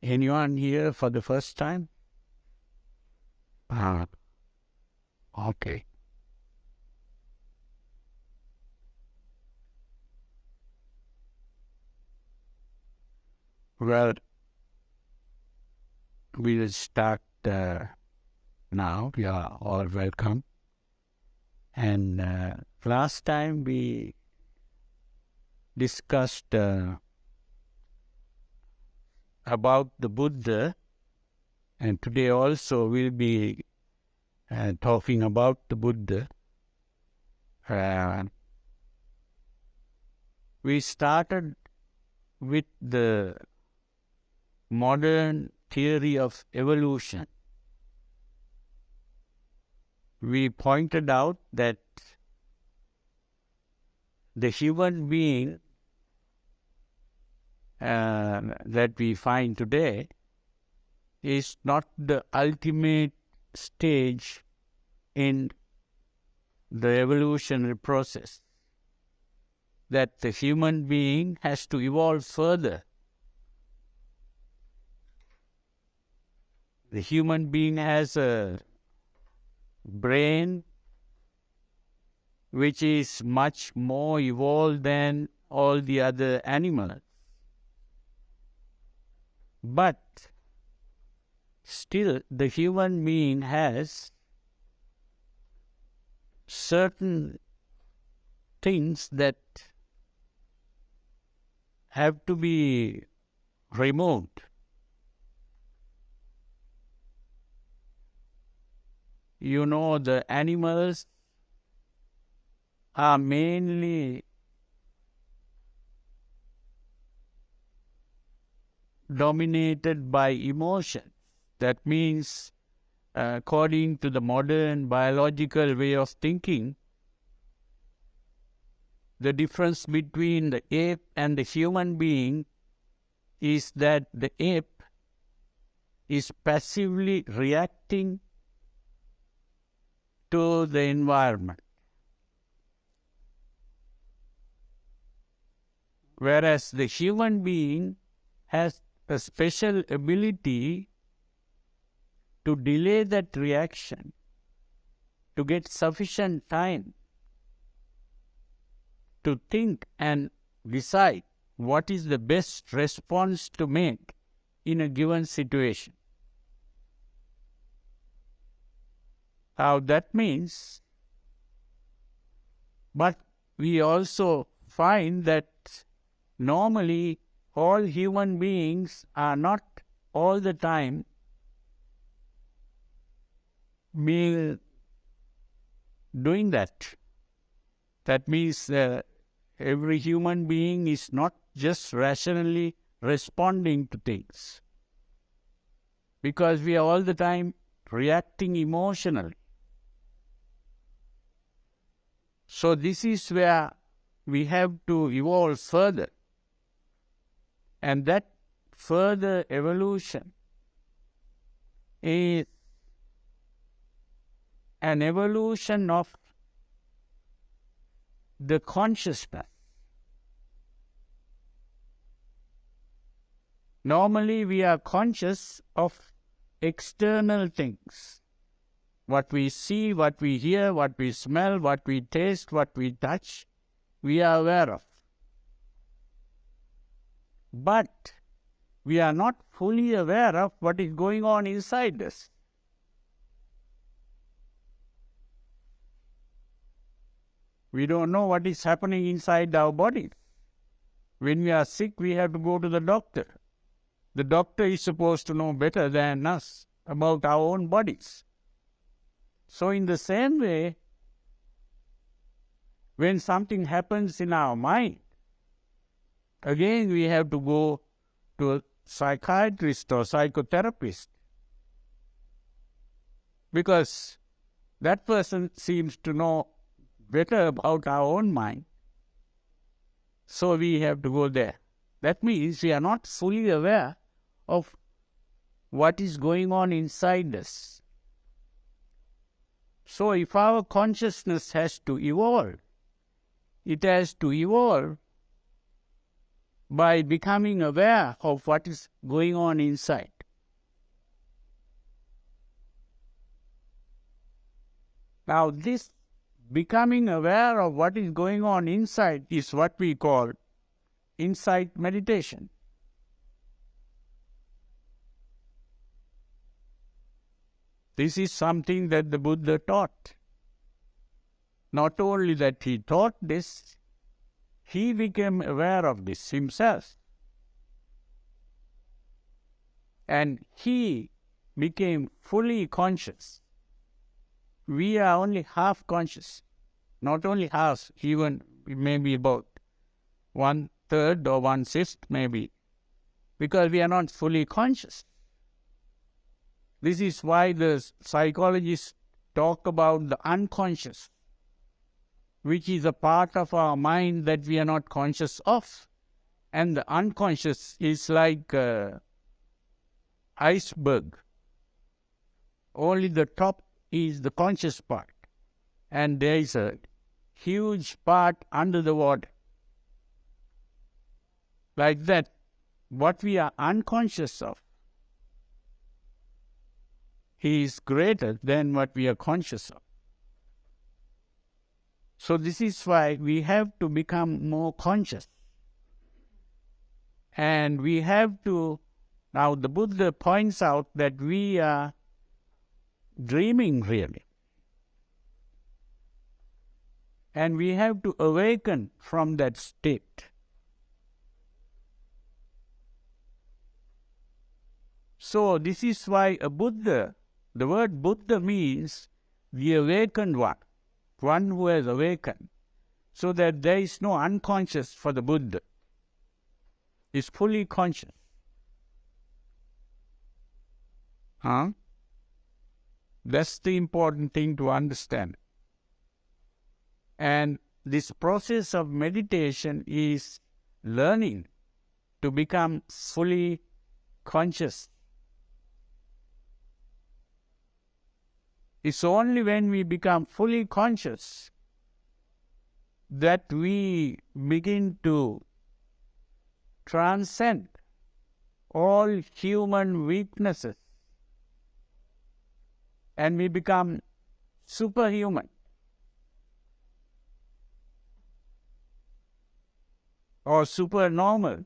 Anyone here for the first time? Okay. Well, we'll start now. You are all welcome. And last time we discussed about the Buddha, and today also we'll be talking about the Buddha. We started with the modern theory of evolution. We pointed out that the human being that we find today is not the ultimate stage in the evolutionary process, that the human being has to evolve further. The human being has a brain which is much more evolved than all the other animals. But still, the human being has certain things that have to be removed. You know, the animals are mainly dominated by emotion. That means, according to the modern biological way of thinking, the difference between the ape and the human being is that the ape is passively reacting to the environment, whereas the human being has a special ability to delay that reaction, to get sufficient time to think and decide what is the best response to make in a given situation. Now that means, but we also find that normally all human beings are not all the time doing that. That means every human being is not just rationally responding to things, because we are all the time reacting emotionally. So this is where we have to evolve further. And that further evolution is an evolution of the consciousness. Normally we are conscious of external things. What we see, what we hear, what we smell, what we taste, what we touch, we are aware of. But we are not fully aware of what is going on inside us. We don't know what is happening inside our bodies. When we are sick, we have to go to the doctor. The doctor is supposed to know better than us about our own bodies. So in the same way, when something happens in our mind, again we have to go to a psychiatrist or psychotherapist, because that person seems to know better about our own mind. So we have to go there. That means we are not fully aware of what is going on inside us. So if our consciousness has to evolve, it has to evolve by becoming aware of what is going on inside. Now, this becoming aware of what is going on inside is what we call insight meditation. This is something that the Buddha taught. Not only that he taught this, he became aware of this himself. And he became fully conscious. We are only half conscious. Not only half, even maybe about 1/3 or 1/5 maybe, because we are not fully conscious. This is why the psychologists talk about the unconscious, which is a part of our mind that we are not conscious of. And the unconscious is like an iceberg. Only the top is the conscious part. And there is a huge part under the water. Like that, what we are unconscious of is greater than what we are conscious of. So this is why we have to become more conscious. And we have to, now the Buddha points out that we are dreaming really. And we have to awaken from that state. So this is why a Buddha, the word Buddha means the awakened one who has awakened, so that there is no unconscious for the Buddha. Is fully conscious. That's the important thing to understand. And this process of meditation is learning to become fully conscious. It's only when we become fully conscious that we begin to transcend all human weaknesses and we become superhuman or supernormal.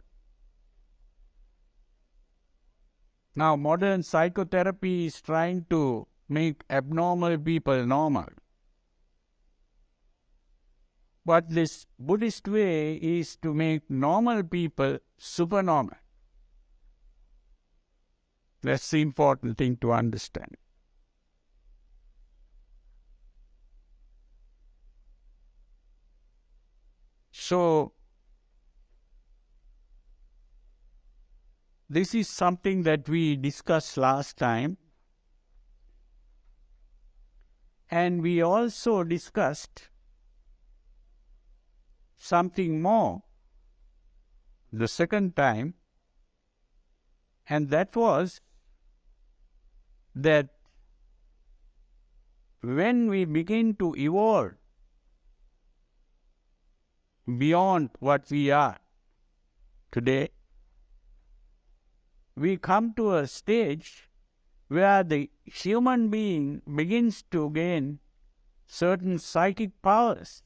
Now, modern psychotherapy is trying to make abnormal people normal. But this Buddhist way is to make normal people supernormal. That's the important thing to understand. So, this is something that we discussed last time. And we also discussed something more the second time, and that was that when we begin to evolve beyond what we are today, we come to a stage where the human being begins to gain certain psychic powers.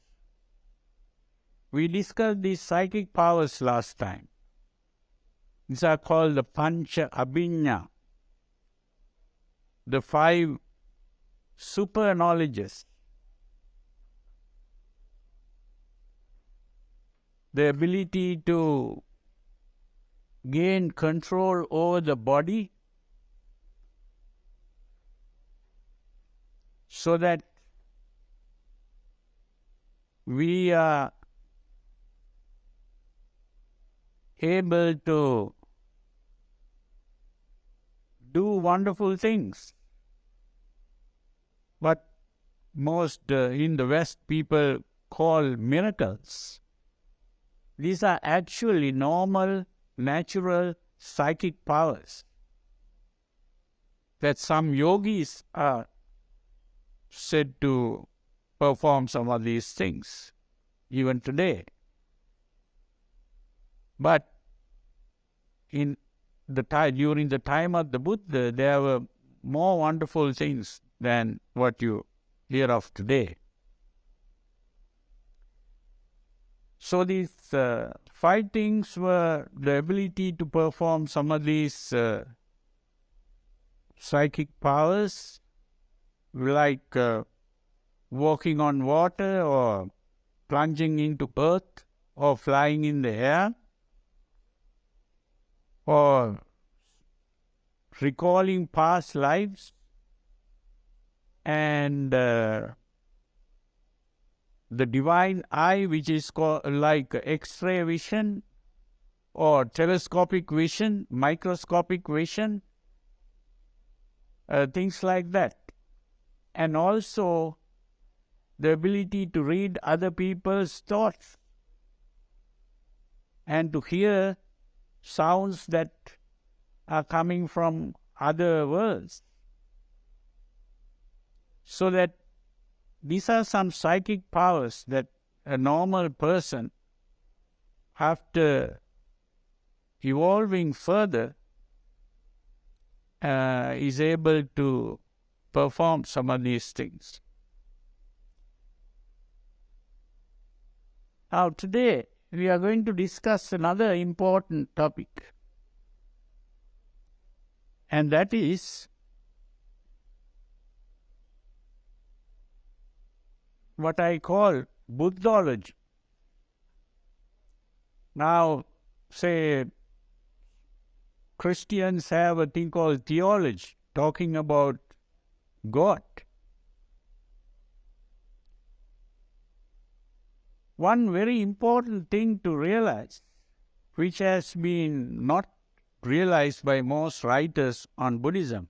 We discussed these psychic powers last time. These are called the Pancha Abhinya, the 5 super knowledges. The ability to gain control over the body so that we are able to do wonderful things. What most in the West people call miracles. These are actually normal, natural, psychic powers that some yogis are said to perform some of these things, even today. But in the time, during the time of the Buddha, there were more wonderful things than what you hear of today. So these five things were the ability to perform some of these psychic powers, like walking on water or plunging into earth or flying in the air or recalling past lives, and the divine eye, which is called like X-ray vision or telescopic vision, microscopic vision, things like that. And also the ability to read other people's thoughts and to hear sounds that are coming from other worlds. So that these are some psychic powers that a normal person, after evolving further, is able to perform some of these things. Now today we are going to discuss another important topic, and that is what I call Buddhology. Now, say, Christians have a thing called theology, talking about God. One very important thing to realize, which has been not realized by most writers on Buddhism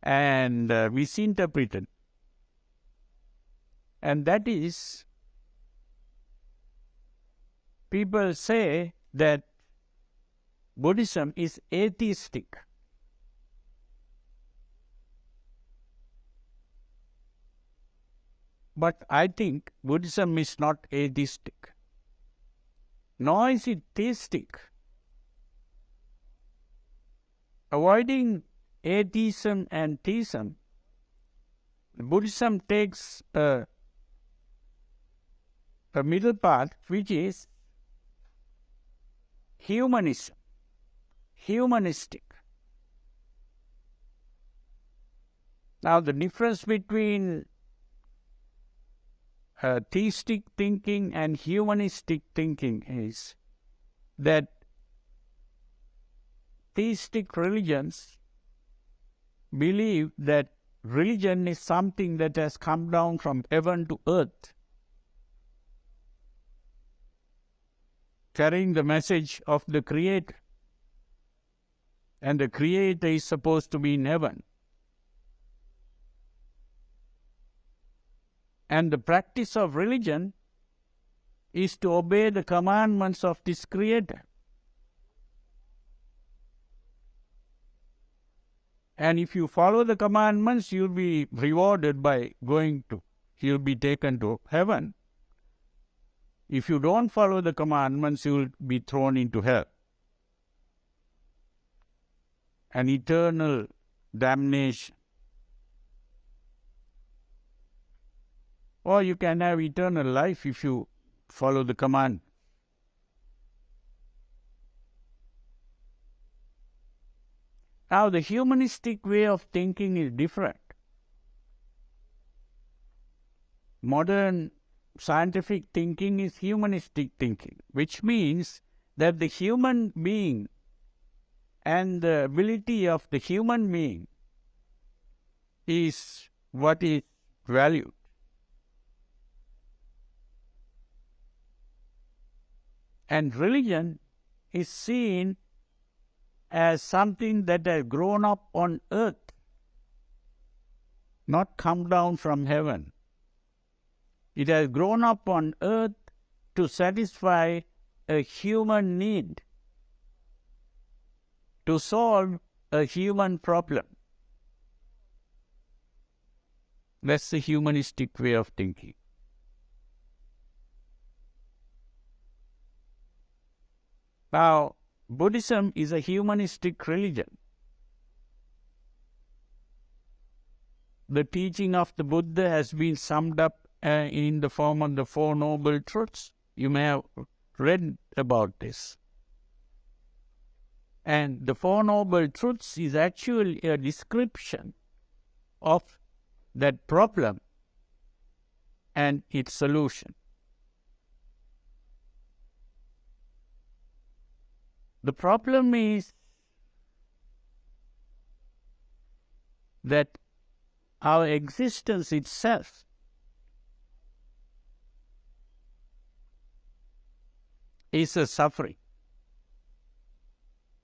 and misinterpreted, and that is, people say that Buddhism is atheistic. But I think Buddhism is not atheistic, nor is it theistic. Avoiding atheism and theism, Buddhism takes a middle path, which is humanism, humanistic. Now, the difference between theistic thinking and humanistic thinking is that theistic religions believe that religion is something that has come down from heaven to earth, carrying the message of the Creator, and the Creator is supposed to be in heaven. And the practice of religion is to obey the commandments of this Creator. And if you follow the commandments, you'll be rewarded by you'll be taken to heaven. If you don't follow the commandments, you'll be thrown into hell. An eternal damnation. Or you can have eternal life if you follow the command. Now, the humanistic way of thinking is different. Modern scientific thinking is humanistic thinking, which means that the human being and the ability of the human being is what is valued. And religion is seen as something that has grown up on earth, not come down from heaven. It has grown up on earth to satisfy a human need, to solve a human problem. That's the humanistic way of thinking. Now, Buddhism is a humanistic religion. The teaching of the Buddha has been summed up in the form of the Four Noble Truths. You may have read about this. And the Four Noble Truths is actually a description of that problem and its solution. The problem is that our existence itself is a suffering,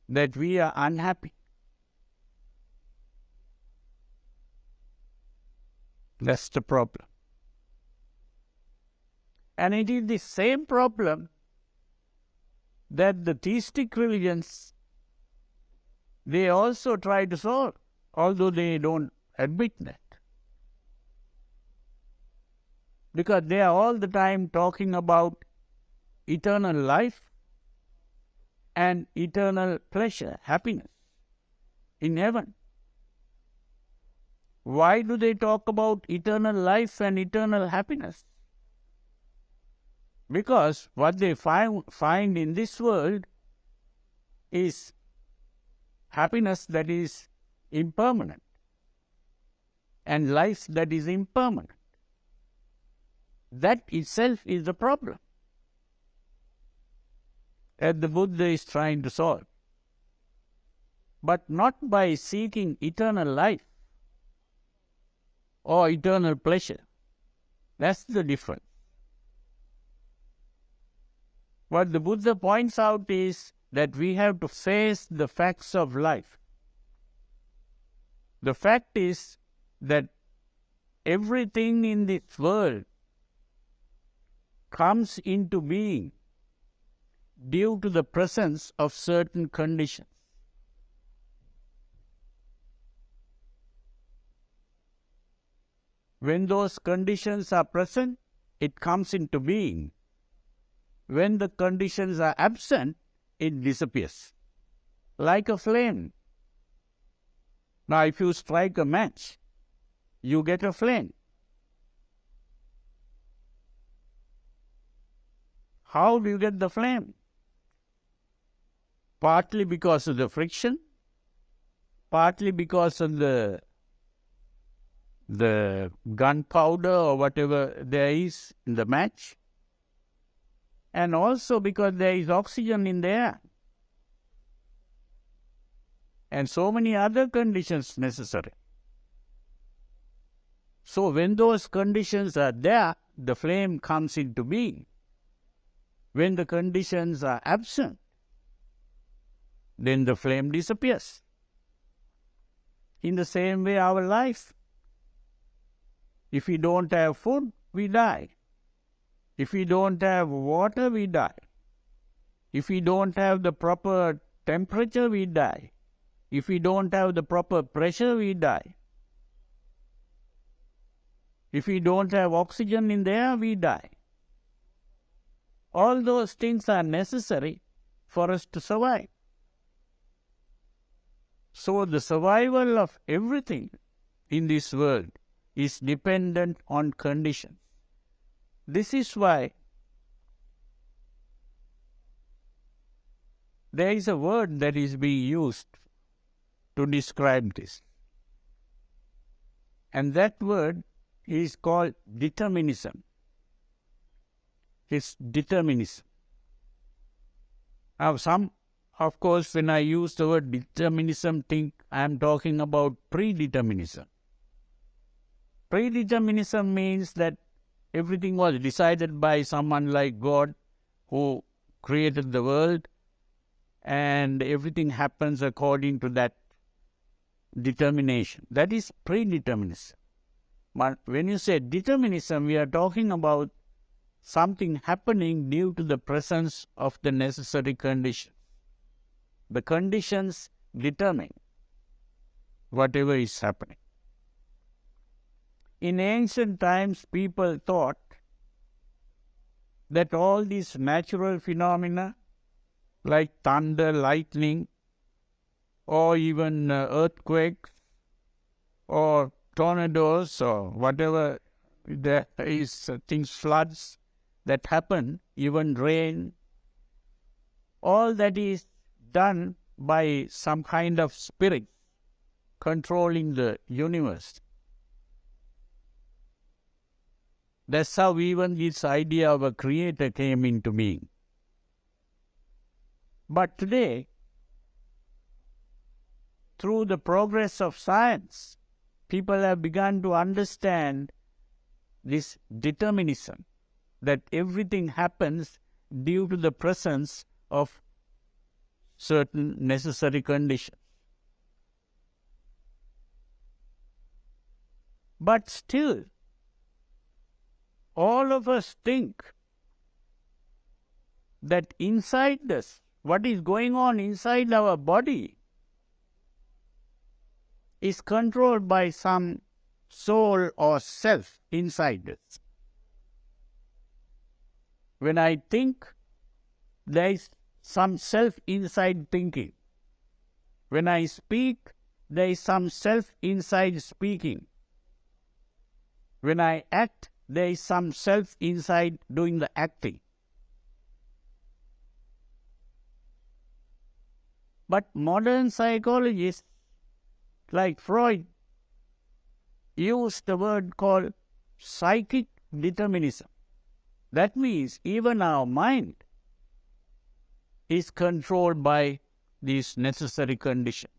that we are unhappy. That's the problem. And it is the same problem that the theistic religions, they also try to solve, although they don't admit that. Because they are all the time talking about eternal life and eternal pleasure, happiness in heaven. Why do they talk about eternal life and eternal happiness? Because what they find in this world is happiness that is impermanent and life that is impermanent. That itself is the problem that the Buddha is trying to solve. But not by seeking eternal life or eternal pleasure. That's the difference. What the Buddha points out is that we have to face the facts of life. The fact is that everything in this world comes into being due to the presence of certain conditions. When those conditions are present, it comes into being. When the conditions are absent, it disappears, like a flame. Now, if you strike a match, you get a flame. How do you get the flame? Partly because of the friction, partly because of the gunpowder or whatever there is in the match, and also because there is oxygen in the air, and so many other conditions necessary. So when those conditions are there, the flame comes into being. When the conditions are absent, then the flame disappears. In the same way, our life. If we don't have food, we die. If we don't have water, we die. If we don't have the proper temperature, we die. If we don't have the proper pressure, we die. If we don't have oxygen in the air, we die. All those things are necessary for us to survive. So the survival of everything in this world is dependent on conditions. This is why there is a word that is being used to describe this. And that word is called determinism. It's determinism. Now some, of course, when I use the word determinism, think I am talking about predeterminism. Predeterminism means that everything was decided by someone like God who created the world, and everything happens according to that determination. That is predeterminism. But when you say determinism, we are talking about something happening due to the presence of the necessary conditions. The conditions determine whatever is happening. In ancient times, people thought that all these natural phenomena like thunder, lightning, or even earthquakes, or tornadoes, or whatever there is, things, floods that happen, even rain, all that is done by some kind of spirit controlling the universe. That's how even this idea of a creator came into being. But today, through the progress of science, people have begun to understand this determinism, that everything happens due to the presence of certain necessary conditions. But still, all of us think that inside us, what is going on inside our body is controlled by some soul or self inside us. When I think, there is some self inside thinking. When I speak, there is some self inside speaking. When I act, there is some self inside doing the acting. But modern psychologists like Freud used the word called psychic determinism. That means even our mind is controlled by these necessary conditions.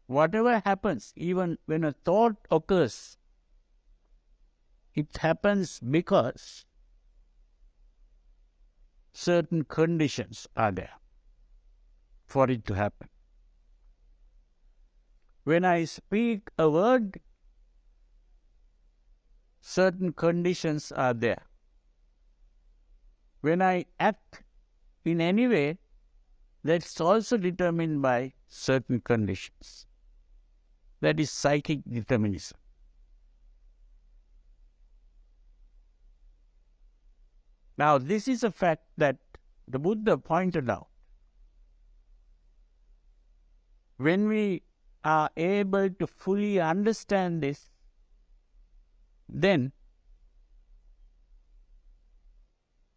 Whatever happens, even when a thought occurs, it happens because certain conditions are there for it to happen. When I speak a word, certain conditions are there. When I act in any way, that's also determined by certain conditions. That is psychic determinism. Now, this is a fact that the Buddha pointed out. When we are able to fully understand this, then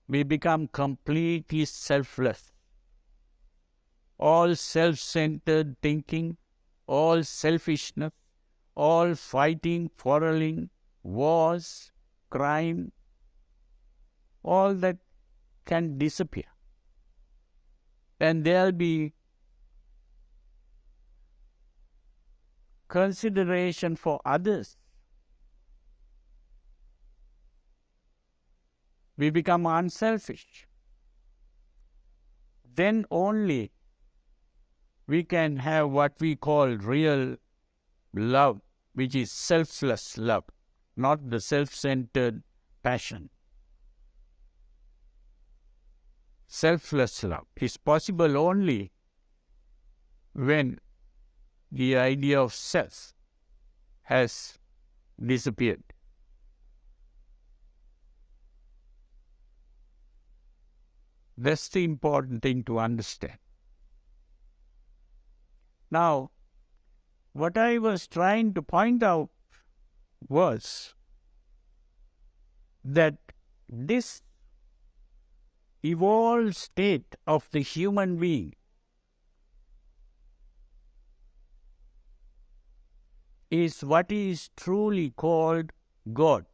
we become completely selfless. All self-centered thinking, all selfishness, all fighting, quarreling, wars, crime, all that can disappear. And there will be consideration for others. We become unselfish. Then only we can have what we call real love, which is selfless love, not the self-centered passion. Selfless love is possible only when the idea of self has disappeared. That's the important thing to understand. Now, what I was trying to point out was that this evolved state of the human being is what is truly called God.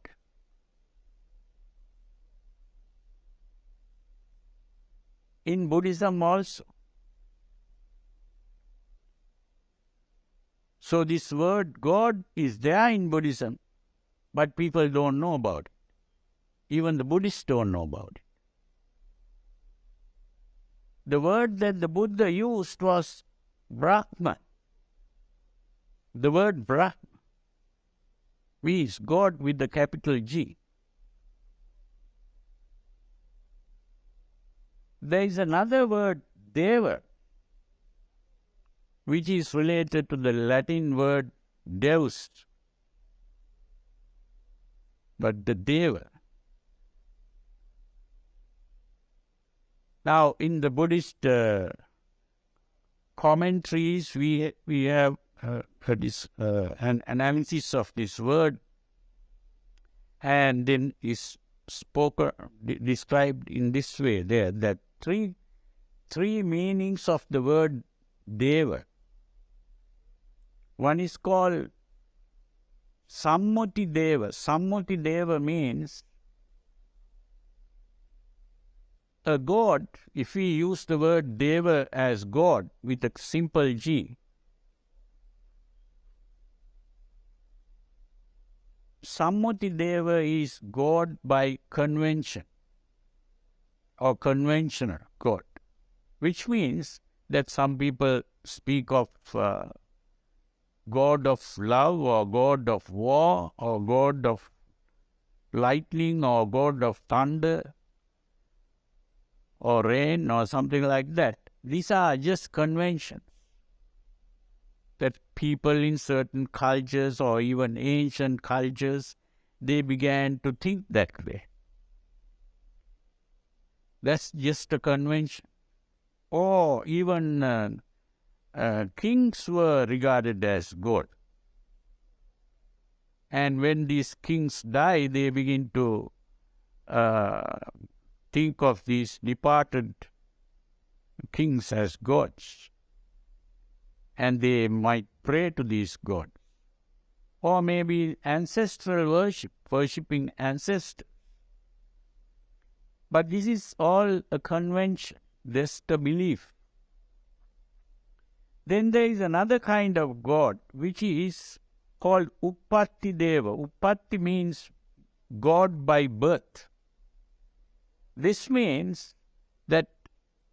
In Buddhism also. So this word God is there in Buddhism, but people don't know about it. Even the Buddhists don't know about it. The word that the Buddha used was Brahman. The word Brahman means God with the capital G. There is another word, Deva, which is related to the Latin word Deus. But the Deva Now, in the Buddhist commentaries, we have an analysis of this word, and then is described in this way there, that three meanings of the word deva. One is called Sammati Deva. Sammati Deva means a god. If we use the word Deva as God with a simple G, Sammati Deva is God by convention or conventional God, which means that some people speak of God of love or God of war or God of lightning or God of thunder or rain or something like that. These are just conventions that people in certain cultures or even ancient cultures, they began to think that way. That's just a convention. Or even kings were regarded as God. And when these kings die, they begin to think of these departed kings as gods. And they might pray to these gods. Or maybe ancestral worship, worshipping ancestors. But this is all a convention, just a belief. Then there is another kind of God, which is called Uppatti Deva. Uppatti means God by birth. This means that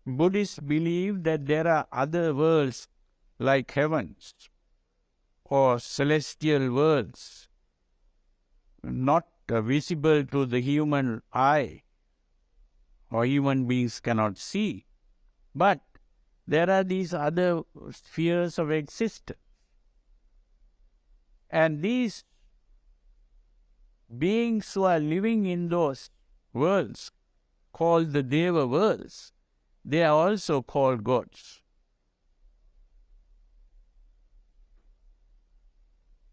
Buddhists believe that there are other worlds like heavens or celestial worlds, not visible to the human eye or human beings cannot see. But there are these other spheres of existence. And these beings who are living in those worlds, called the Deva worlds, they are also called gods.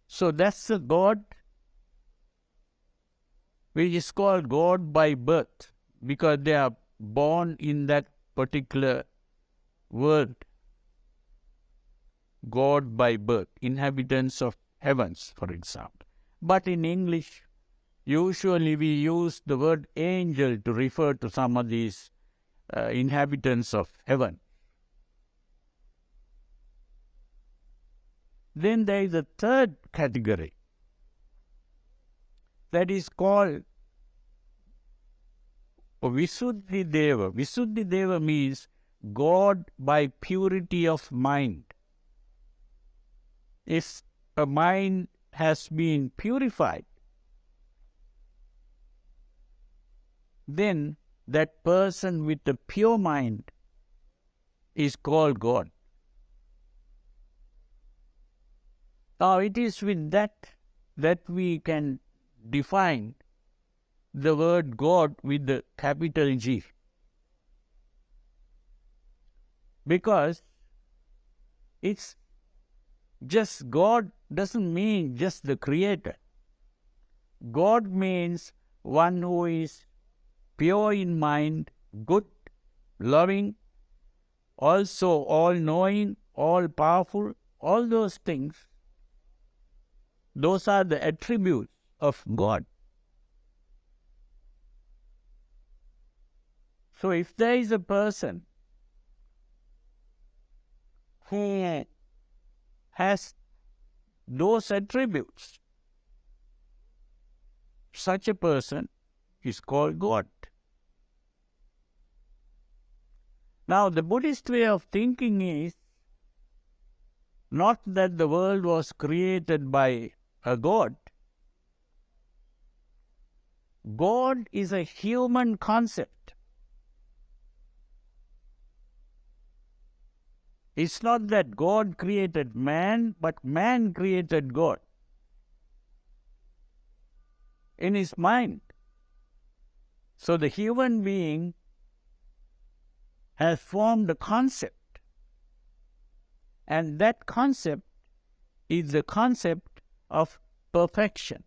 So that's a God which is called God by birth, because they are born in that particular world. God by birth, inhabitants of heavens, for example. But in English, usually we use the word angel to refer to some of these inhabitants of heaven. Then there is a third category that is called Visuddhi Deva. Visuddhi Deva means God by purity of mind. If a mind has been purified, then that person with the pure mind is called God. Now it is with that we can define the word God with the capital G. Because it's just God doesn't mean just the creator. God means one who is pure in mind, good, loving, also all-knowing, all-powerful, all those things. Those are the attributes of God. So if there is a person who has those attributes, such a person is called God. Now, the Buddhist way of thinking is not that the world was created by a God. God is a human concept. It's not that God created man, but man created God in his mind. So the human being has formed a concept, and that concept is the concept of perfection.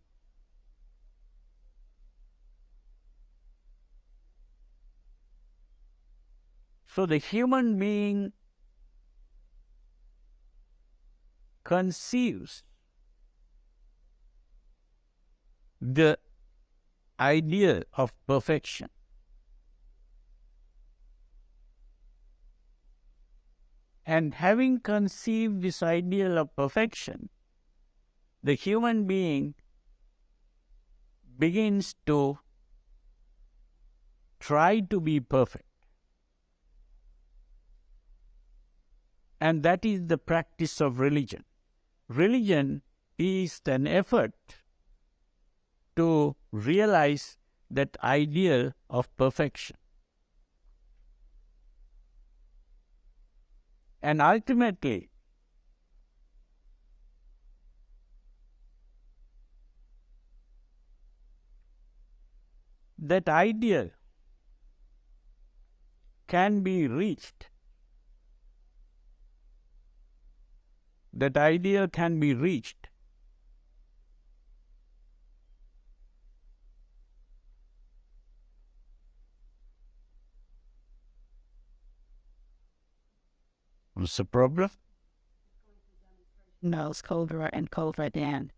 So the human being conceives the ideal of perfection. And having conceived this ideal of perfection, the human being begins to try to be perfect. And that is the practice of religion. Religion is an effort to realize that ideal of perfection. And ultimately, that ideal can be reached. That ideal can be reached what's the problem? No, it's colder and colder at the end.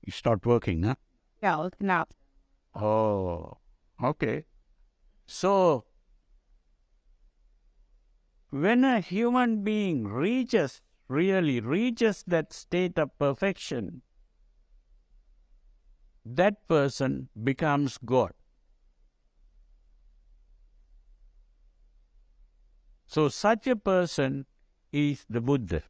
You start working, huh? Yeah, it's not. Oh, okay. So, when a human being really reaches that state of perfection, that person becomes God. So such a person is the Buddha.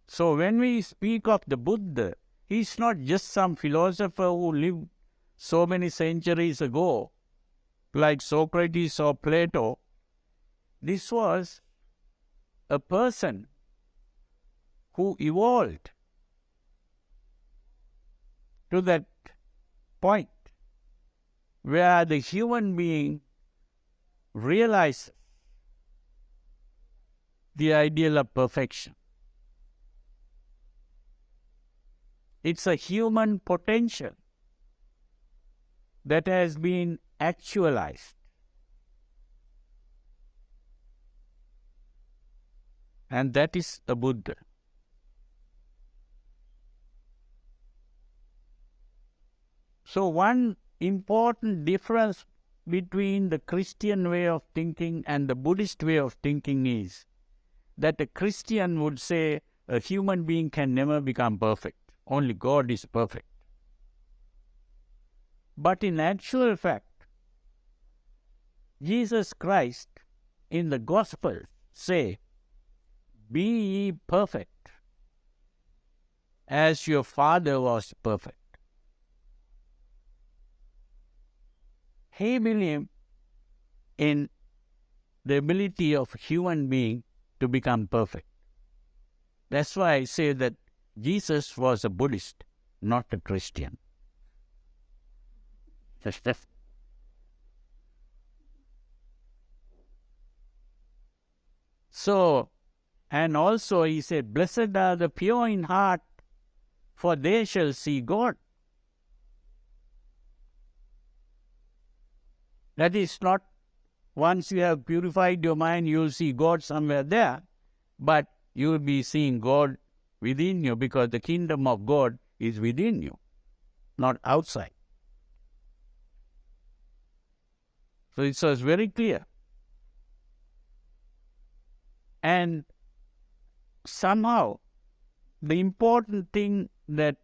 So when we speak of the Buddha, he is not just some philosopher who lived so many centuries ago, like Socrates or Plato. This was a person who evolved to that point where the human being realizes the ideal of perfection. It's a human potential that has been actualized. And that is the Buddha. So one important difference between the Christian way of thinking and the Buddhist way of thinking is that a Christian would say a human being can never become perfect. Only God is perfect. But in actual fact, Jesus Christ in the Gospel say, "Be ye perfect, as your Father was perfect." He believed in the ability of a human being to become perfect. That's why I say that Jesus was a Buddhist, not a Christian. So, and also he said, "Blessed are the pure in heart, for they shall see God." That is not once you have purified your mind, you will see God somewhere there, but you will be seeing God within you because the kingdom of God is within you, not outside. So it was very clear. And somehow, the important thing that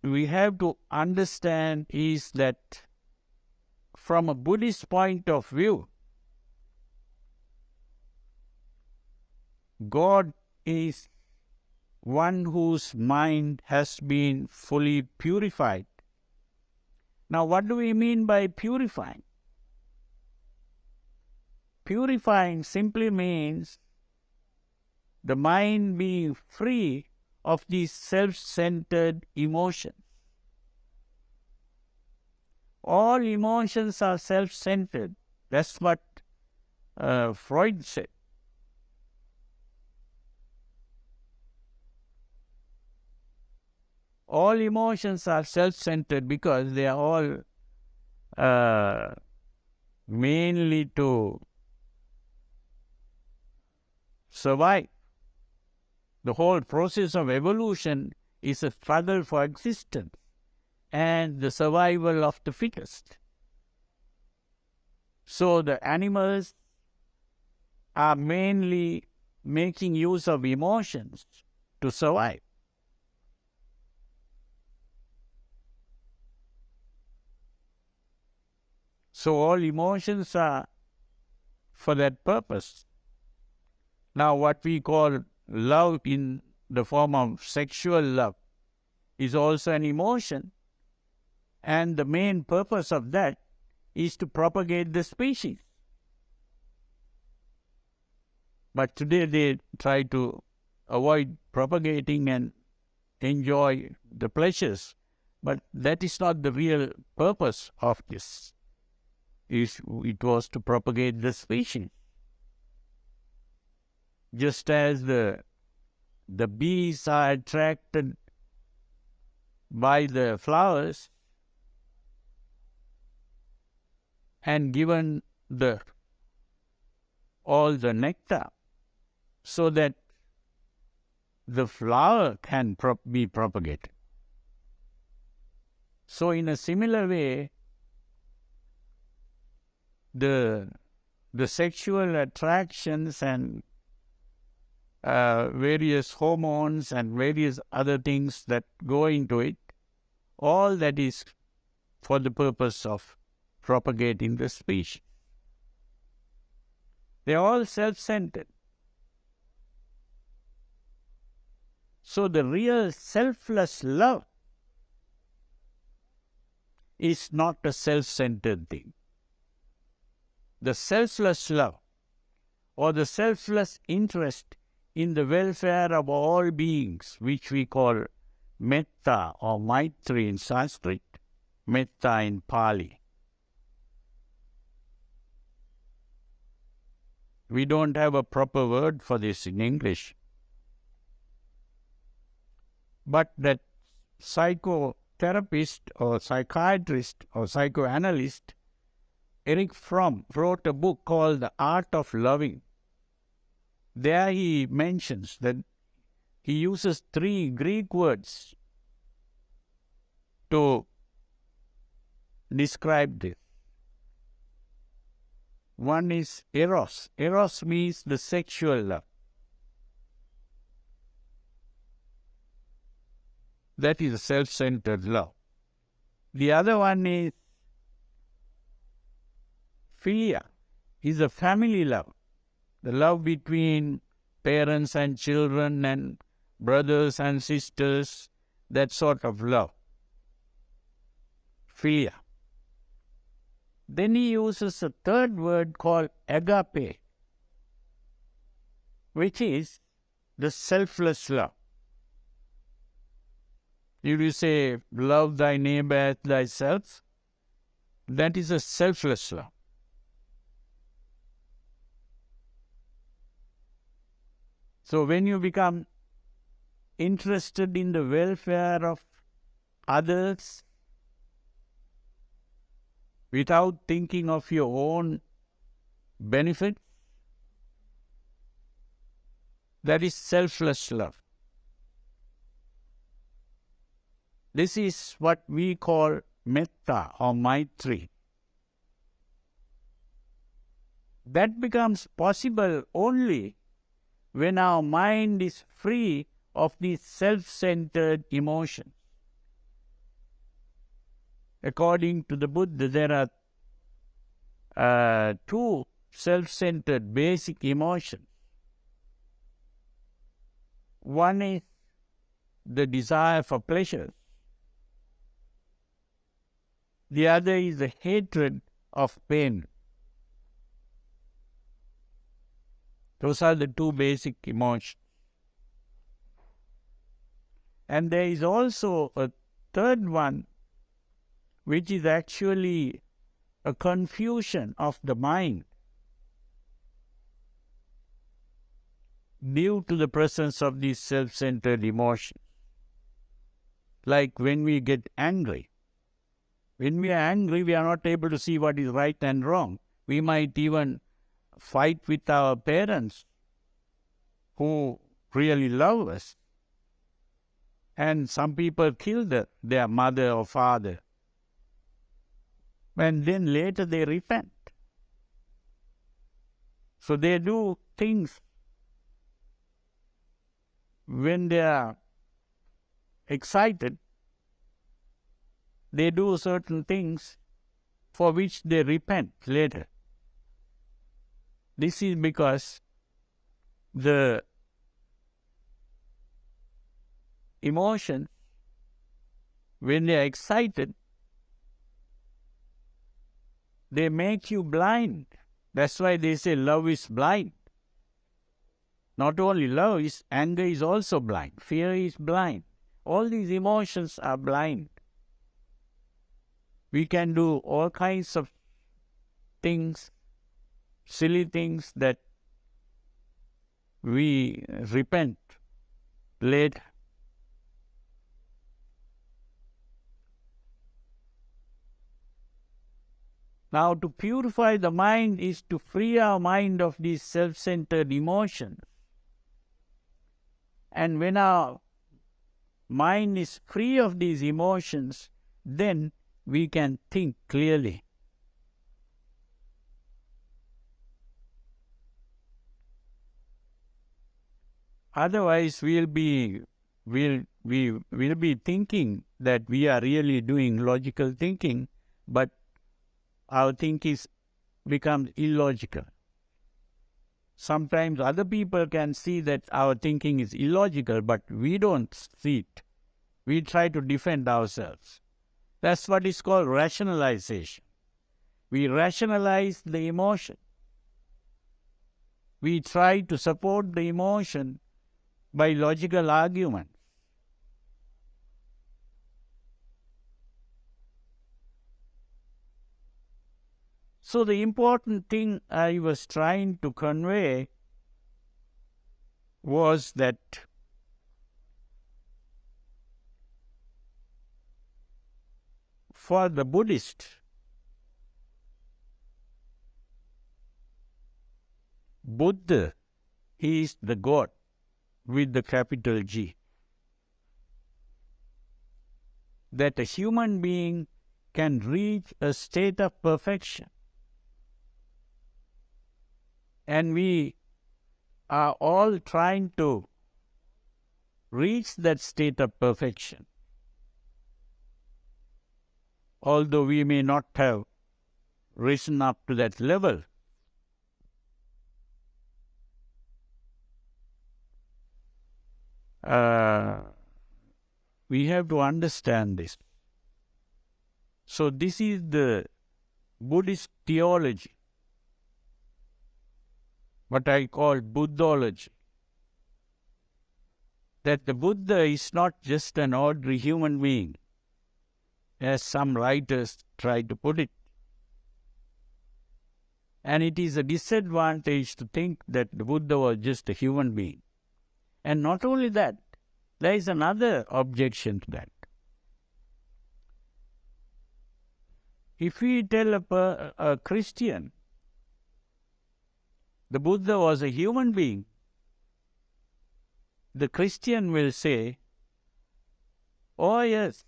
we have to understand is that from a Buddhist point of view, God is one whose mind has been fully purified. Now, what do we mean by purifying? Purifying simply means the mind being free of these self-centered emotions. All emotions are self-centered. That's what Freud said. All emotions are self-centered because they are all mainly to survive. The whole process of evolution is a struggle for existence and the survival of the fittest. So the animals are mainly making use of emotions to survive. So all emotions are for that purpose. Now what we call love in the form of sexual love is also an emotion, and the main purpose of that is to propagate the species. But today they try to avoid propagating and enjoy the pleasures. But that is not the real purpose of this. It was to propagate the species. Just as the bees are attracted by the flowers and given all the nectar so that the flower can be propagated. So in a similar way, the sexual attractions and various hormones and various other things that go into it, all that is for the purpose of propagating the species. They are all self-centered. So the real selfless love is not a self-centered thing. The selfless love or the selfless interest in the welfare of all beings, which we call metta or maitri in Sanskrit, metta in Pali. We don't have a proper word for this in English. But that psychotherapist or psychiatrist or psychoanalyst Eric Fromm wrote a book called The Art of Loving. There he mentions that he uses 3 Greek words to describe this. One is eros. Eros means the sexual love. That is a self-centered love. The other one is philia, is a family love. The love between parents and children and brothers and sisters, that sort of love. Philia. Then he uses a third word called agape, which is the selfless love. If you say, love thy neighbor as thyself, that is a selfless love. So when you become interested in the welfare of others without thinking of your own benefit, that is selfless love. This is what we call metta or maitri. That becomes possible only when our mind is free of these self-centered emotions. According to the Buddha, there are 2 self-centered basic emotions. One is the desire for pleasure. The other is the hatred of pain. Those are the 2 basic emotions. And there is also a third one, which is actually a confusion of the mind due to the presence of these self-centered emotions. Like when we get angry. When we are angry, we are not able to see what is right and wrong. We might even fight with our parents who really love us. And some people kill their mother or father. And then later they repent. So they do things when they are excited. They do certain things for which they repent later. This is because the emotions, when they are excited, they make you blind. That's why they say love is blind. Not only love, anger is also blind. Fear is blind. All these emotions are blind. We can do all kinds of things, silly things that we repent later. Now, to purify the mind is to free our mind of these self-centered emotions. And when our mind is free of these emotions, then we can think clearly. Otherwise, we'll be thinking that we are really doing logical thinking, but our thinking becomes illogical. Sometimes other people can see that our thinking is illogical, but we don't see it. We try to defend ourselves. That's what is called rationalization. We rationalize the emotion. We try to support the emotion by logical argument. So the important thing I was trying to convey was that for the Buddhist, Buddha, he is the God with the capital G. That a human being can reach a state of perfection. And we are all trying to reach that state of perfection. Although we may not have risen up to that level. We have to understand this. So this is the Buddhist theology, what I call Buddhology. That the Buddha is not just an ordinary human being, as some writers try to put it. And it is a disadvantage to think that the Buddha was just a human being. And not only that, there is another objection to that. If we tell a Christian the Buddha was a human being, the Christian will say, oh yes,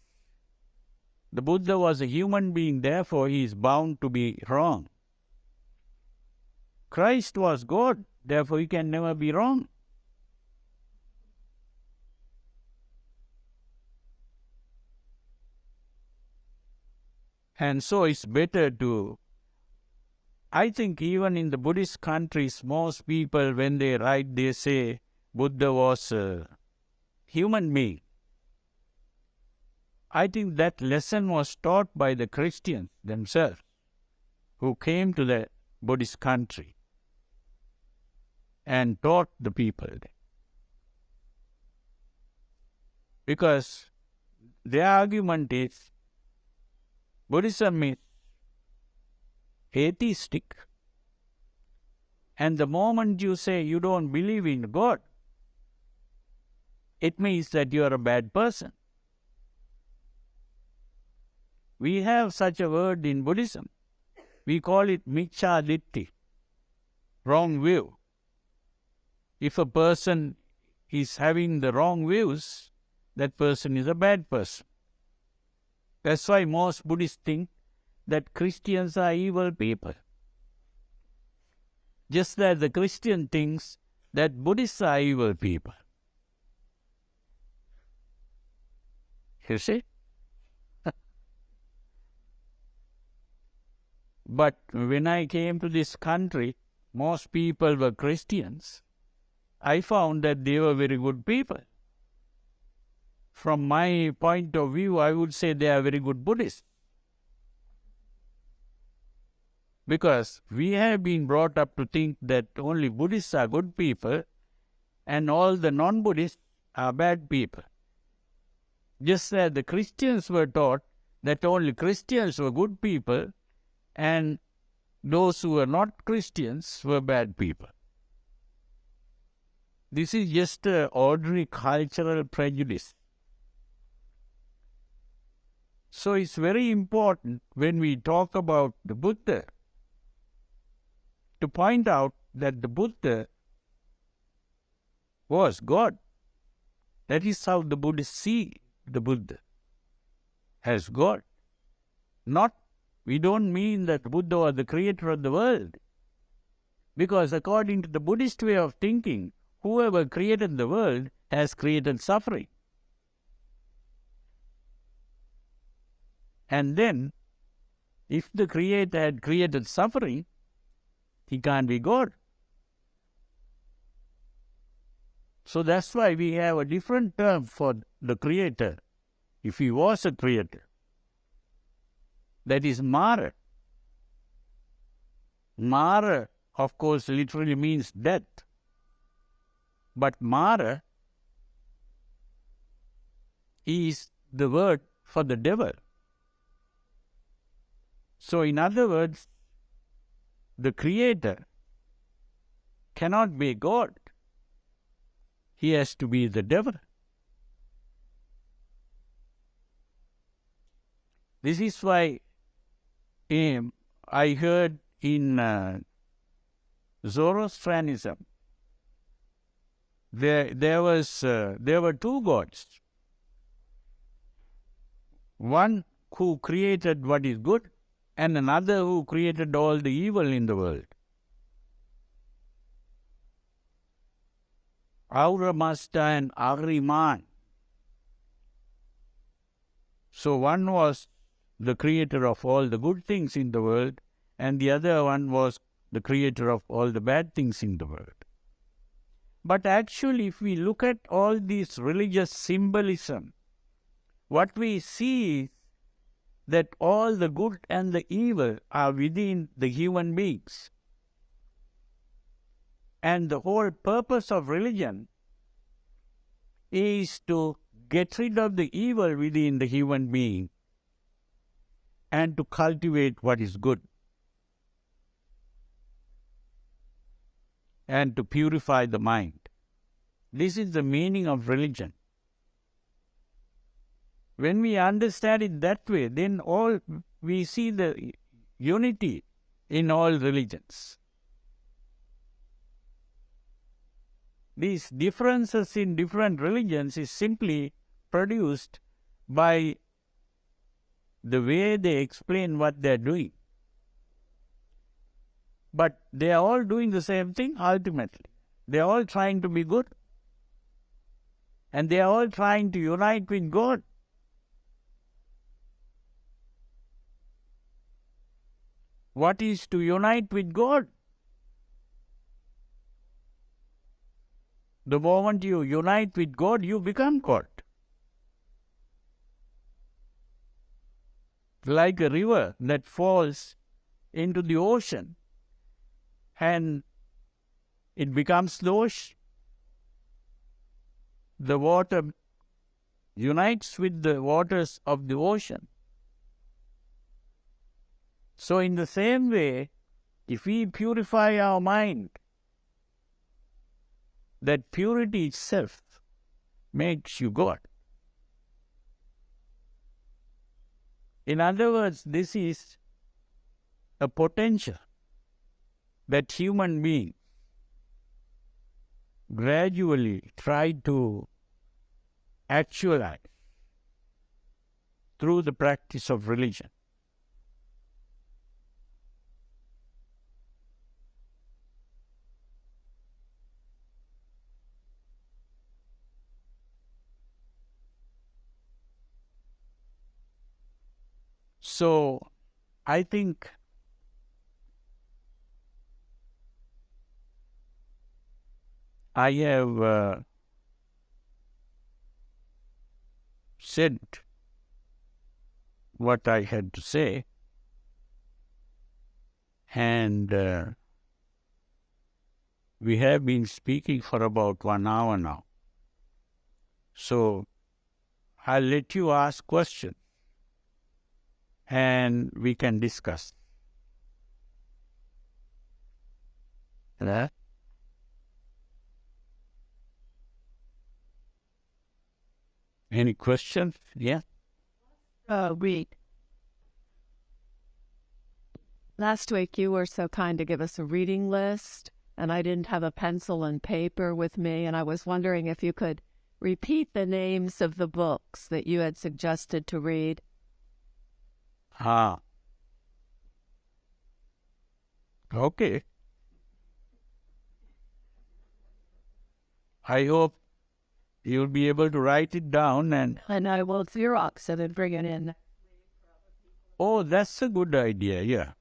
the Buddha was a human being, therefore he is bound to be wrong. Christ was God, therefore he can never be wrong. And so it's better to, I think even in the Buddhist countries, most people when they write, they say Buddha was a human being. I think that lesson was taught by the Christians themselves who came to the Buddhist country and taught the people there. Because their argument is Buddhism is atheistic, and the moment you say you don't believe in God, it means that you are a bad person. We have such a word in Buddhism. We call it miccha ditti, wrong view. If a person is having the wrong views, that person is a bad person. That's why most Buddhists think that Christians are evil people. Just that the Christian thinks that Buddhists are evil people. You see? But when I came to this country, most people were Christians. I found that they were very good people. From my point of view, I would say they are very good Buddhists. Because we have been brought up to think that only Buddhists are good people and all the non-Buddhists are bad people. Just as the Christians were taught that only Christians were good people and those who were not Christians were bad people. This is just an ordinary cultural prejudice. So it's very important when we talk about the Buddha to point out that the Buddha was God. That is how the Buddhists see the Buddha, as God. We don't mean that Buddha was the creator of the world. Because according to the Buddhist way of thinking, whoever created the world has created suffering. And then, if the Creator had created suffering, he can't be God. So that's why we have a different term for the Creator, if he was a Creator. That is Mara. Mara, of course, literally means death. But Mara is the word for the devil. So in other words, the Creator cannot be God. He has to be the devil. This is why I heard in Zoroastrianism, there were two gods. One who created what is good, and another who created all the evil in the world. Aura Mazda and Ahriman. So one was the creator of all the good things in the world, and the other one was the creator of all the bad things in the world. But actually, if we look at all these religious symbolism, what we see is that all the good and the evil are within the human beings. And the whole purpose of religion is to get rid of the evil within the human being and to cultivate what is good and to purify the mind. This is the meaning of religion. When we understand it that way, then we see the unity in all religions. These differences in different religions is simply produced by the way they explain what they are doing. But they are all doing the same thing ultimately. They are all trying to be good. And they are all trying to unite with God. What is to unite with God? The moment you unite with God, you become God. Like a river that falls into the ocean and it becomes the ocean. The water unites with the waters of the ocean So in the same way, if we purify our mind, that purity itself makes you God. In other words, this is a potential that human beings gradually try to actualize through the practice of religion. So, I think I have said what I had to say, and we have been speaking for about 1 hour now. So, I'll let you ask questions and we can discuss. Yeah? Any questions? Yeah? Read. Last week you were so kind to give us a reading list, and I didn't have a pencil and paper with me, and I was wondering if you could repeat the names of the books that you had suggested to read. Okay. I hope you'll be able to write it down and... And I will Xerox it and bring it in. Oh, that's a good idea, yeah.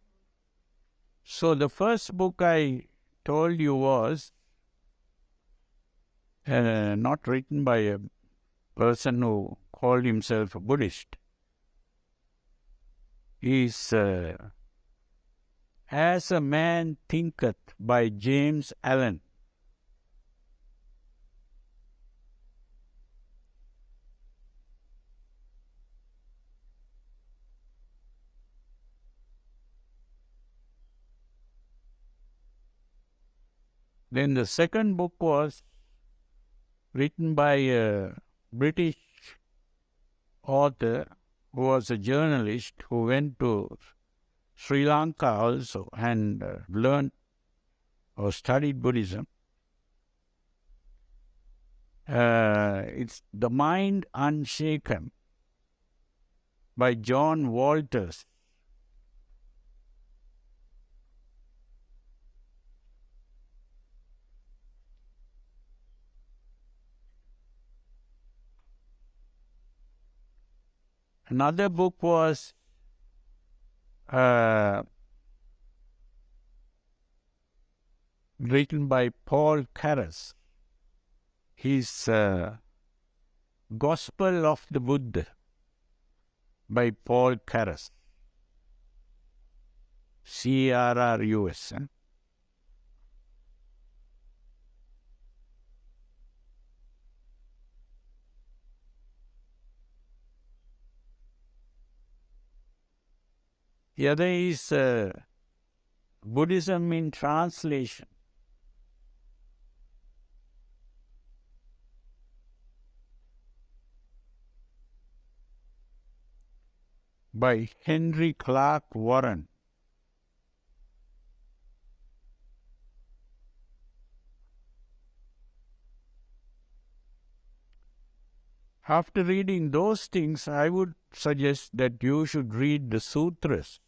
So the first book I told you was not written by a person who called himself a Buddhist. Is As a Man Thinketh by James Allen. Then the second book was written by a British author who was a journalist who went to Sri Lanka also and learned or studied Buddhism. It's The Mind Unshaken by John Walters. Another book was written by Paul Carus. His Gospel of the Buddha by Paul Carus. C-R-R-U-S. The other is Buddhism in Translation by Henry Clark Warren. After reading those things, I would suggest that you should read the sutras.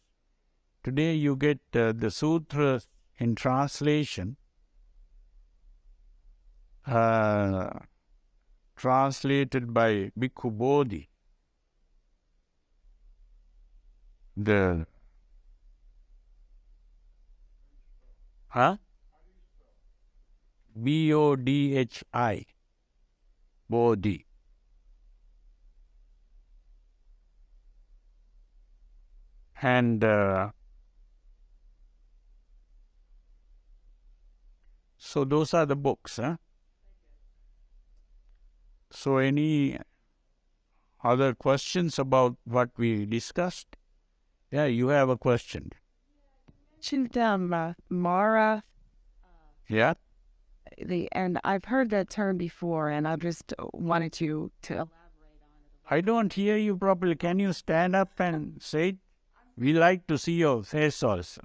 Today you get the sutras in translation, translated by Bhikkhu Bodhi. The Bodhi, Bodhi. And so those are the books. So any other questions about what we discussed? Yeah, you have a question. Mara, Yeah? and I've heard that term before, and I just wanted to. I don't hear you properly. Can you stand up and say it? We like to see your face also.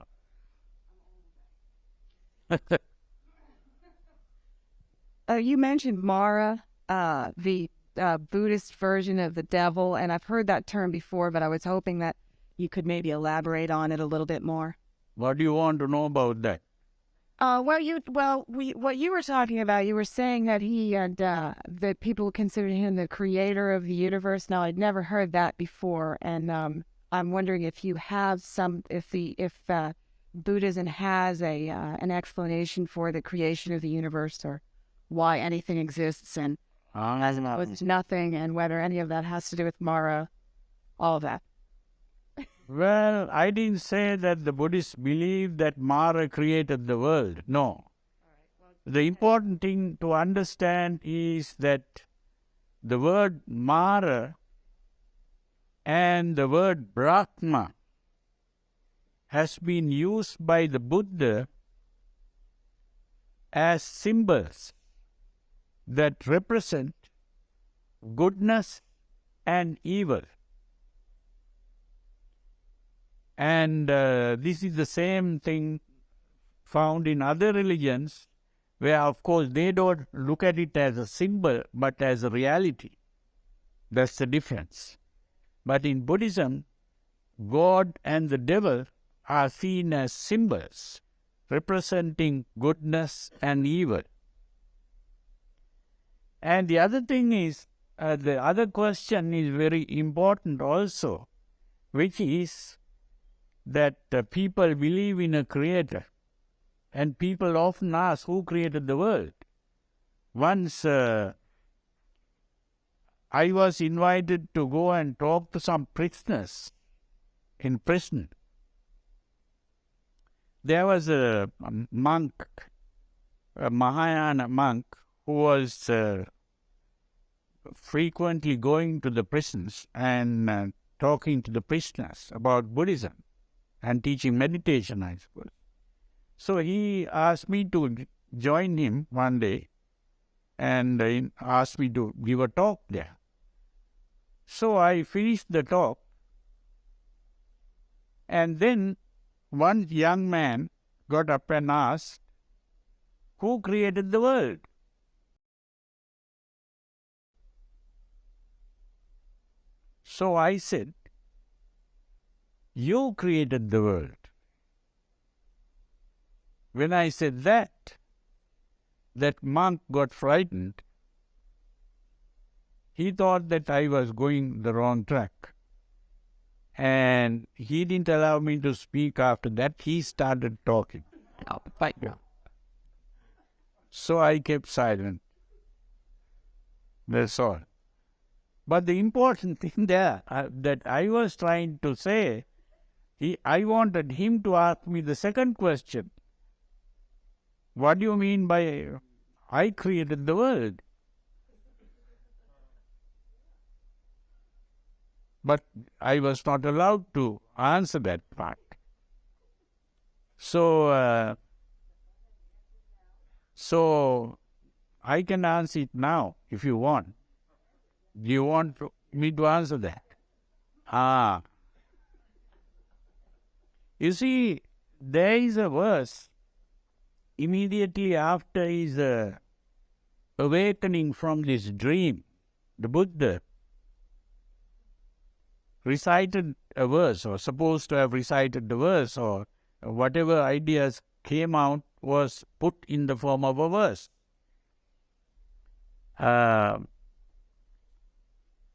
You mentioned Mara, the Buddhist version of the devil, and I've heard that term before, but I was hoping that you could maybe elaborate on it a little bit more. What do you want to know about that? What you were talking about, you were saying that that people consider him the creator of the universe. Now, I'd never heard that before, and I'm wondering if you have if Buddhism has an explanation for the creation of the universe, or why anything exists and what's nothing, and whether any of that has to do with Mara, all of that. Well, I didn't say that the Buddhists believe that Mara created the world. No. The important thing to understand is that the word Mara and the word Brahma has been used by the Buddha as symbols that represent goodness and evil. And this is the same thing found in other religions, where of course they don't look at it as a symbol but as a reality. That's the difference. But in Buddhism, God and the devil are seen as symbols representing goodness and evil. And the other thing is, the other question is very important also, which is that people believe in a creator, and people often ask who created the world. Once I was invited to go and talk to some prisoners in prison. There was a monk, a Mahayana monk, who was frequently going to the prisons and talking to the prisoners about Buddhism and teaching meditation, I suppose. So he asked me to join him one day and asked me to give a talk there. So I finished the talk, and then one young man got up and asked, "Who created the world?" So I said, "You created the world." When I said that monk got frightened. He thought that I was going the wrong track. And he didn't allow me to speak after that. He started talking. So I kept silent. That's all. But the important thing there that I was trying to say, I wanted him to ask me the second question. What do you mean by I created the world? But I was not allowed to answer that part. So I can answer it now if you want. Do you want me to answer that? You see, there is a verse immediately after his awakening from this dream. The Buddha recited a verse, or supposed to have recited the verse, or whatever ideas came out was put in the form of a verse.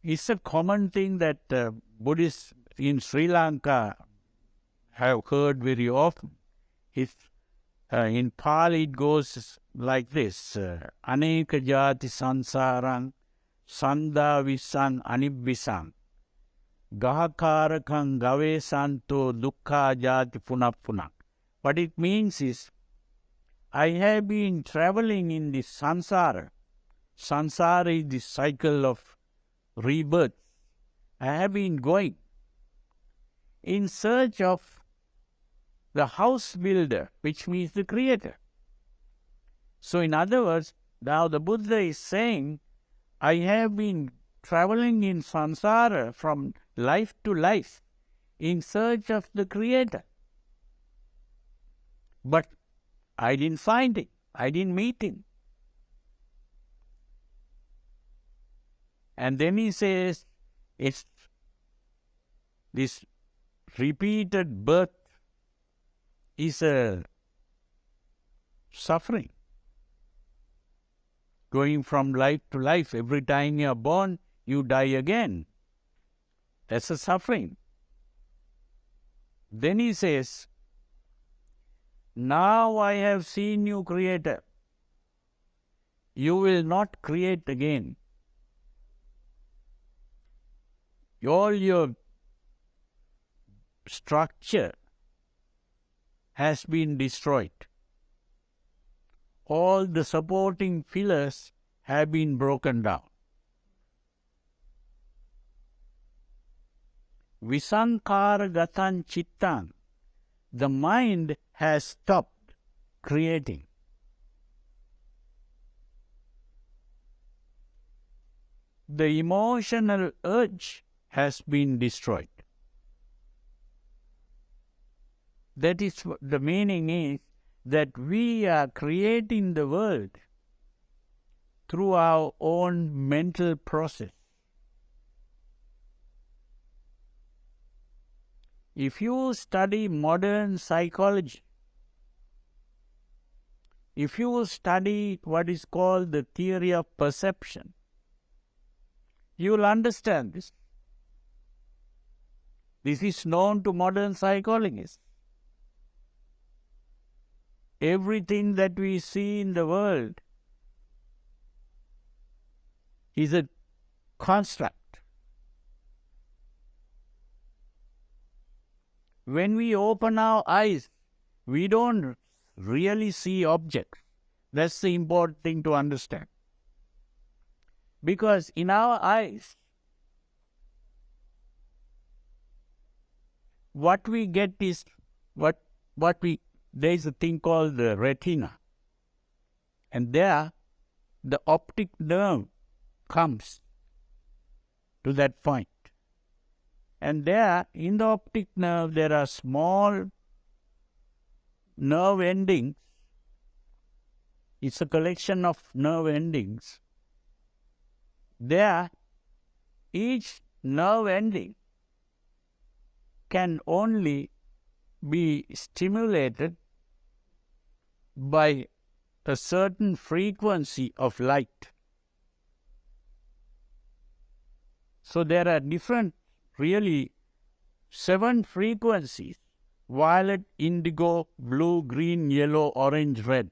It's a common thing that Buddhists in Sri Lanka have heard very often. In Pali it goes like this: Aneka jati sansarang sandavisan anibbisan gahakarakang gavesanto dukkha jati punappunak. What it means is, I have been traveling in this sansara. Sansara is the cycle of rebirth. I have been going. in search of the house builder, which means the creator. So in other words, now the Buddha is saying, I have been traveling in samsara from life to life in search of the creator. But I didn't find him. I didn't meet him. And then he says, it's this repeated birth is a suffering. Going from life to life, every time you are born, you die again. That's a suffering. Then he says, now I have seen you, Creator. You will not create again. All your structure has been destroyed. All the supporting pillars have been broken down. Visankara gatan chittan. The mind has stopped creating. The emotional urge has been destroyed. That is what the meaning is, that we are creating the world through our own mental process. If you study modern psychology, if you study what is called the theory of perception, you will understand this. This is known to modern psychologists. Everything that we see in the world is a construct. When we open our eyes, we don't really see objects. That's the important thing to understand. Because in our eyes, what we get is there is a thing called the retina. And there, the optic nerve comes to that point. And there, in the optic nerve, there are small nerve endings. It's a collection of nerve endings. There, each nerve ending can only be stimulated by a certain frequency of light. So there are really 7 frequencies: violet, indigo, blue, green, yellow, orange, red.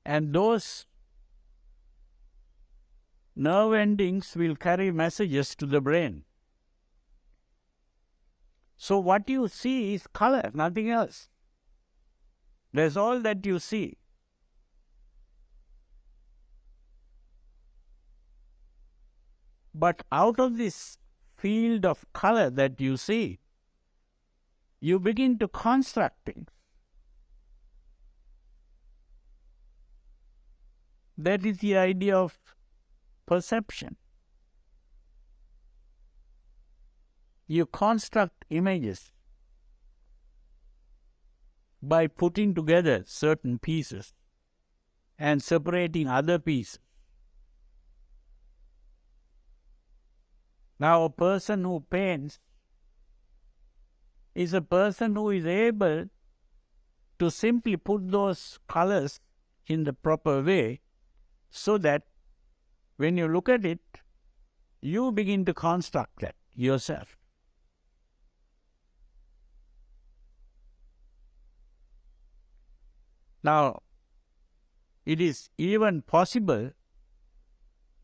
And those nerve endings will carry messages to the brain. So what you see is color, nothing else. That's all that you see. But out of this field of color that you see, you begin to construct things. That is the idea of perception. You construct images by putting together certain pieces and separating other pieces. Now, a person who paints is a person who is able to simply put those colors in the proper way so that when you look at it, you begin to construct that yourself. Now, it is even possible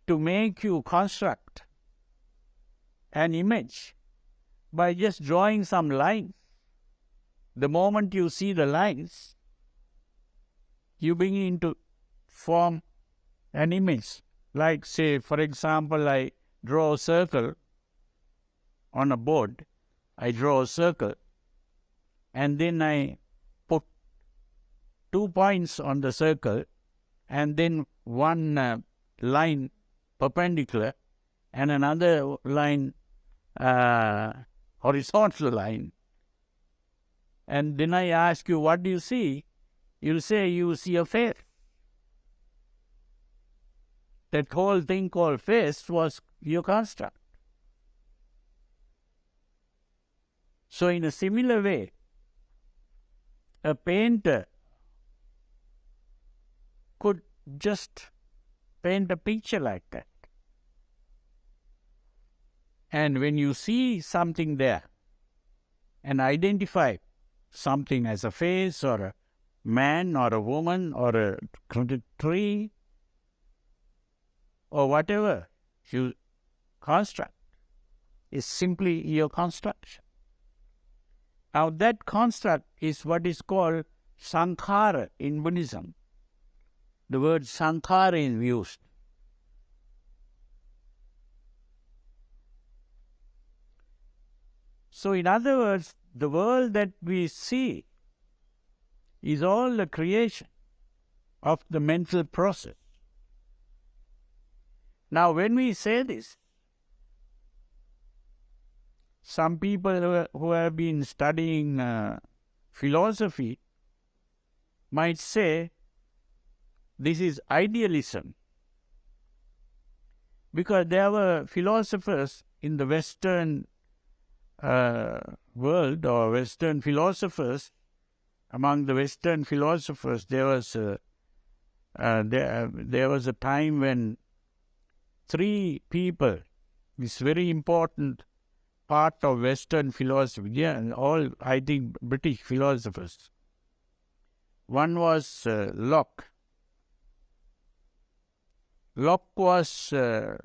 to make you construct an image by just drawing some lines. The moment you see the lines, you begin to form an image. Like, say, for example, I draw a circle on a board. I draw a circle, and then I put 2 points on the circle, and then one line perpendicular, and another line, horizontal line. And then I ask you, what do you see? You'll say you see a face. That whole thing called face was your construct. So in a similar way, a painter could just paint a picture like that. And when you see something there and identify something as a face or a man or a woman or a tree or whatever you construct, is simply your construction. Now that construct is what is called sankhara in Buddhism. The word sankhara is used. So in other words, the world that we see is all the creation of the mental process. Now when we say this, some people who have been studying philosophy might say this is idealism, because there were philosophers in the Western world, or Western philosophers. Among the Western philosophers, there was a time when 3 people, this very important part of Western philosophy, and all, I think, British philosophers. One was Locke. Locke was a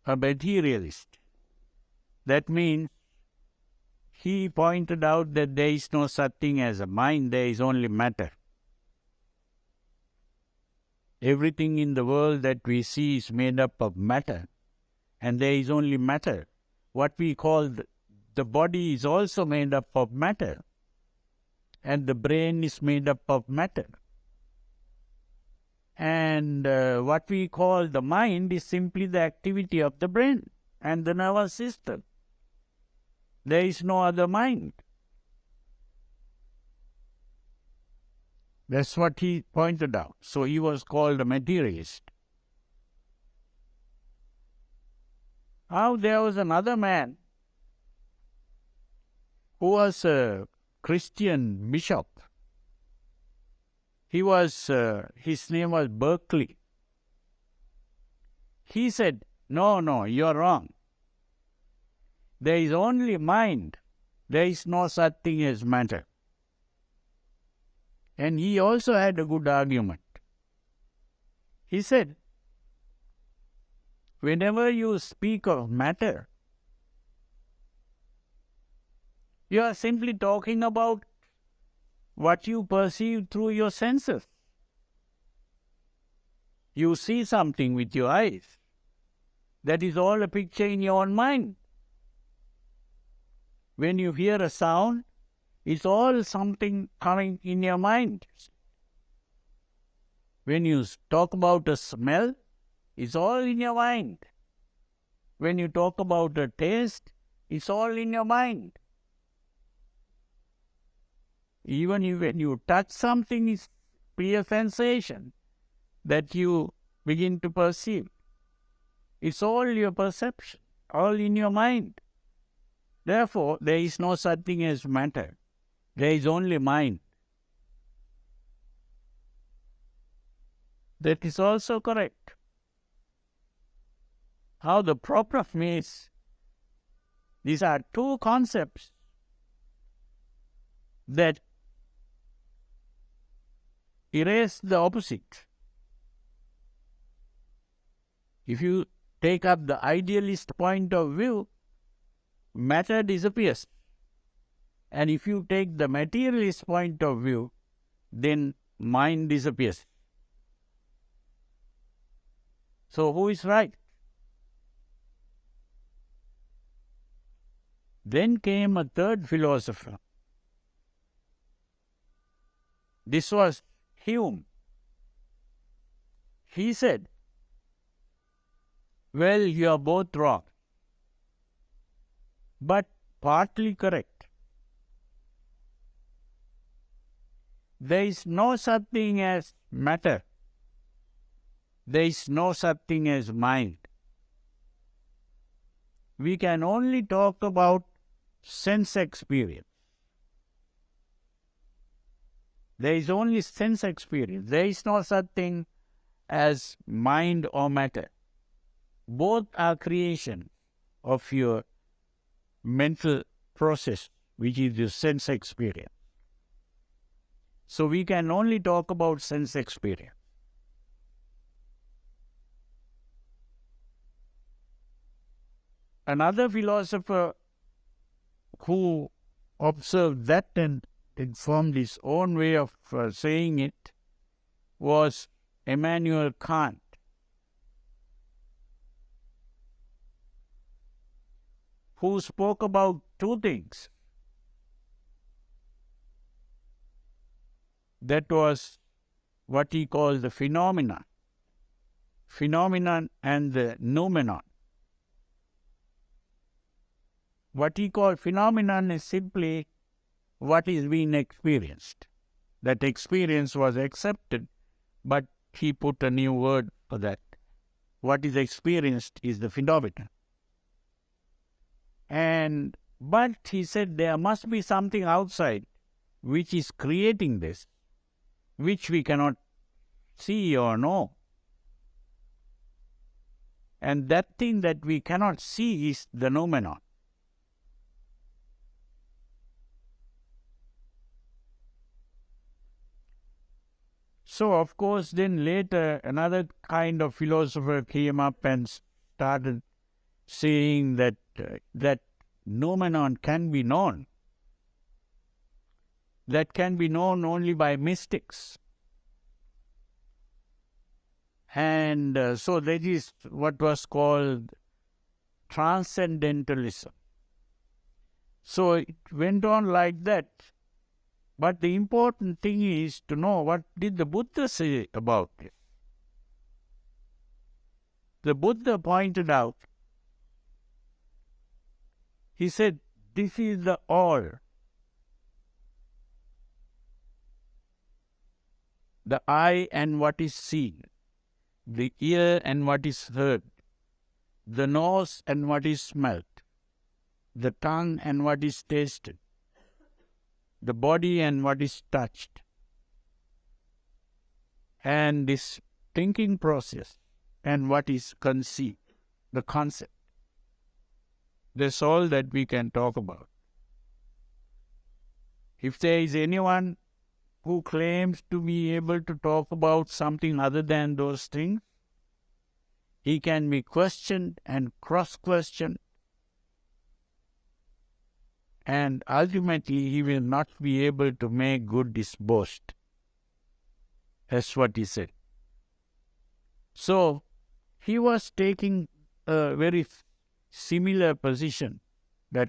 materialist. That means he pointed out that there is no such thing as a mind, there is only matter. Everything in the world that we see is made up of matter, and there is only matter. What we call the body is also made up of matter, and the brain is made up of matter. And what we call the mind is simply the activity of the brain and the nervous system. There is no other mind. That's what he pointed out. So he was called a materialist. Now there was another man who was a Christian bishop. His name was Berkeley. He said, no, you're wrong. There is only mind. There is no such thing as matter. And he also had a good argument. He said, whenever you speak of matter, you are simply talking about what you perceive through your senses. You see something with your eyes. That is all a picture in your own mind. When you hear a sound, it's all something coming in your mind. When you talk about a smell, it's all in your mind. When you talk about a taste, it's all in your mind. Even when you touch something, it's clear sensation that you begin to perceive. It's all your perception, all in your mind. Therefore, there is no such thing as matter. There is only mind. That is also correct. How the problem is, these are 2 concepts that erase the opposite. If you take up the idealist point of view, matter disappears. And if you take the materialist point of view, then mind disappears. So who is right? Then came a third philosopher. This was Hume. He said, well, you are both wrong, but partly correct. There is no such thing as matter. There is no such thing as mind. We can only talk about sense experience. There is only sense experience. There is no such thing as mind or matter. Both are creation of your mental process, which is your sense experience. So we can only talk about sense experience. Another philosopher who observed that and informed his own way of saying it was Immanuel Kant. Who spoke about two things. That was what he called the phenomenon and the noumenon. What he called phenomenon is simply what is being experienced. That experience was accepted, but he put a new word for that. What is experienced is the phenomenon. But he said there must be something outside which is creating this, which we cannot see or know. And that thing that we cannot see is the noumenon. So, of course, then later another kind of philosopher came up and started saying that that noumenon can be known. That can be known only by mystics. And so that is what was called transcendentalism. So it went on like that. But the important thing is to know what did the Buddha say about it. The Buddha pointed out, he said, this is the all. The eye and what is seen, the ear and what is heard, the nose and what is smelt, the tongue and what is tasted, the body and what is touched, and this thinking process and what is conceived, the concept. That's all that we can talk about. If there is anyone who claims to be able to talk about something other than those things, he can be questioned and cross-questioned, and ultimately he will not be able to make good his boast. That's what he said. So, he was taking a very similar position that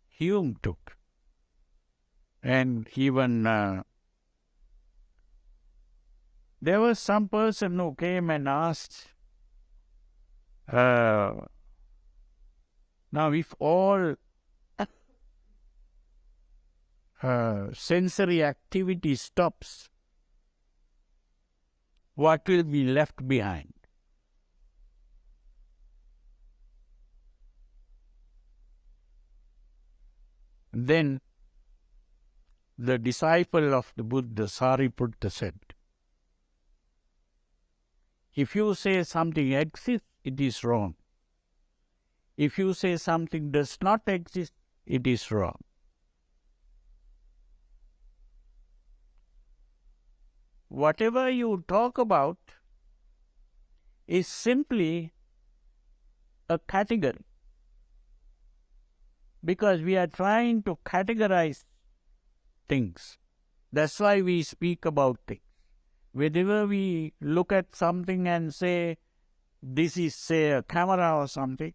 Hume took. And even there was some person who came and asked, now if all sensory activity stops, what will be left behind? Then the disciple of the Buddha, Sariputta, said, if you say something exists, it is wrong. If you say something does not exist, it is wrong. Whatever you talk about is simply a category, because we are trying to categorize things. That's why we speak about things. Whenever we look at something and say, this is, say, a camera or something,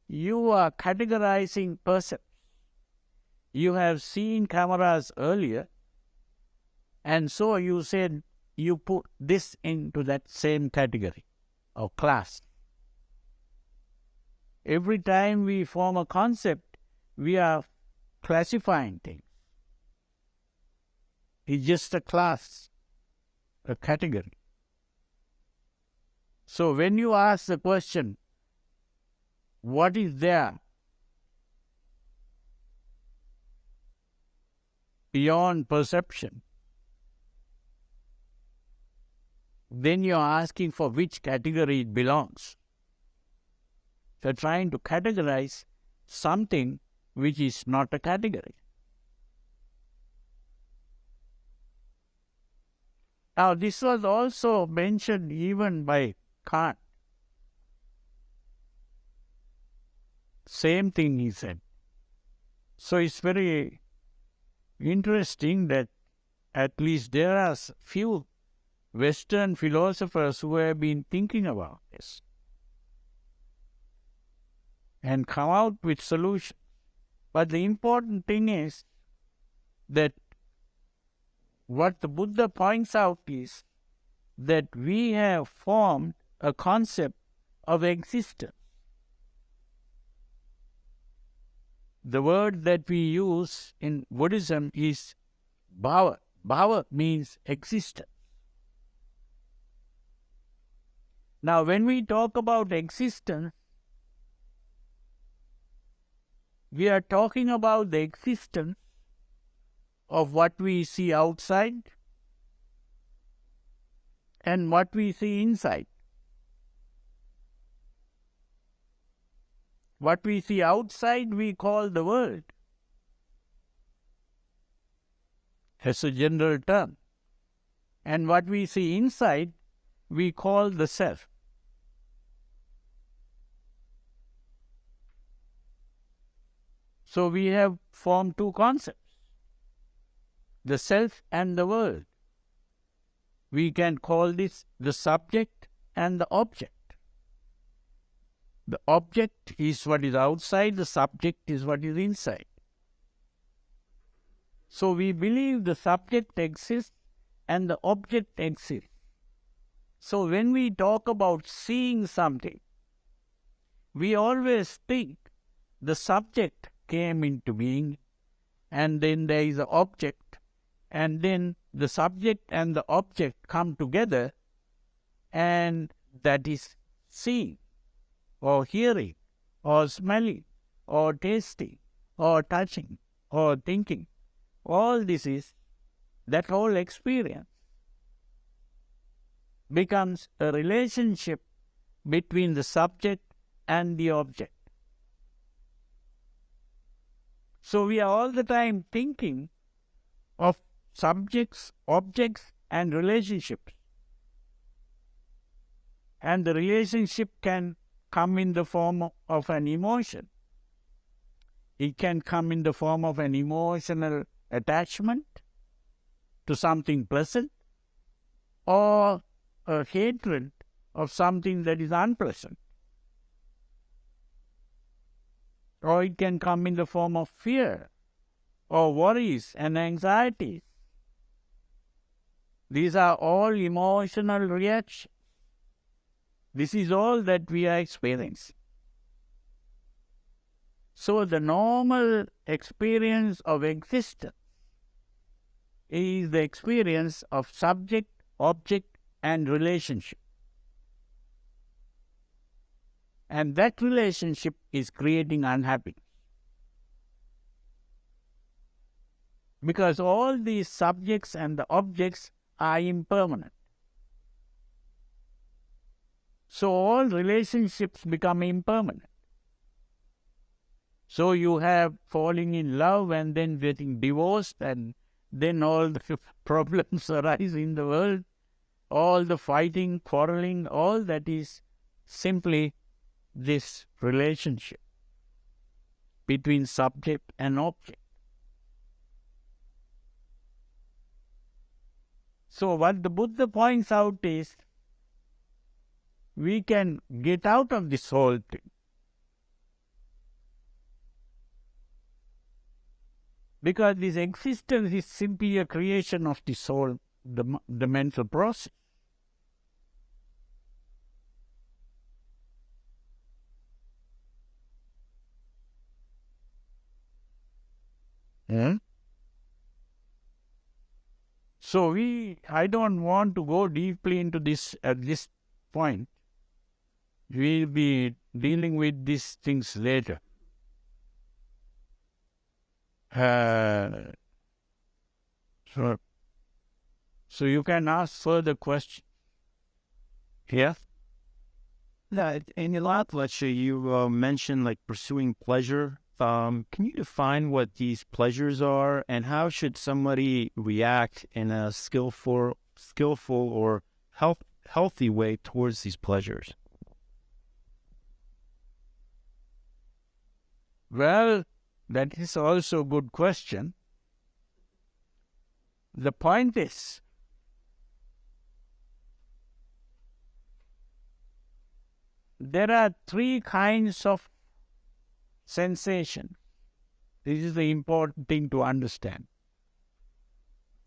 you are categorizing percepts. You have seen cameras earlier, and so you said you put this into that same category or class. Every time we form a concept, we are classifying things. It's just a class, a category. So when you ask the question, what is there beyond perception, then you're asking for which category it belongs. You're trying to categorize something which is not a category. Now, this was also mentioned even by Kant. Same thing he said. So it's very interesting that at least there are few Western philosophers who have been thinking about this and come out with solutions. But the important thing is that what the Buddha points out is that we have formed a concept of existence. The word that we use in Buddhism is bhava. Bhava means existence. Now, when we talk about existence, we are talking about the existence of what we see outside and what we see inside. What we see outside we call the world as a general term. And what we see inside we call the self. So we have formed two concepts, the self and the world. We can call this the subject and the object. The object is what is outside, the subject is what is inside. So we believe the subject exists and the object exists. So when we talk about seeing something, we always think the subject came into being, and then there is an object, and then the subject and the object come together, and that is seeing, or hearing, or smelling, or tasting, or touching, or thinking. All this is, that whole experience becomes a relationship between the subject and the object. So we are all the time thinking of subjects, objects, and relationships. And the relationship can come in the form of an emotion. It can come in the form of an emotional attachment to something pleasant, or a hatred of something that is unpleasant. Or it can come in the form of fear, or worries and anxieties. These are all emotional reactions. This is all that we are experiencing. So the normal experience of existence is the experience of subject, object, and relationship. And that relationship is creating unhappiness. Because all these subjects and the objects are impermanent. So all relationships become impermanent. So you have falling in love and then getting divorced, and then all the problems arise in the world. All the fighting, quarreling, all that is simply this relationship between subject and object. So what the Buddha points out is, we can get out of this whole thing. Because this existence is simply a creation of the soul, the mental process. So I don't want to go deeply into this at this point. We'll be dealing with these things later. So you can ask further questions. Yeah. Yeah, in your last lecture, you mentioned like pursuing pleasure. Can you define what these pleasures are, and how should somebody react in a skillful or healthy way towards these pleasures? Well, that is also a good question. The point is, there are three kinds of sensation. This is the important thing to understand.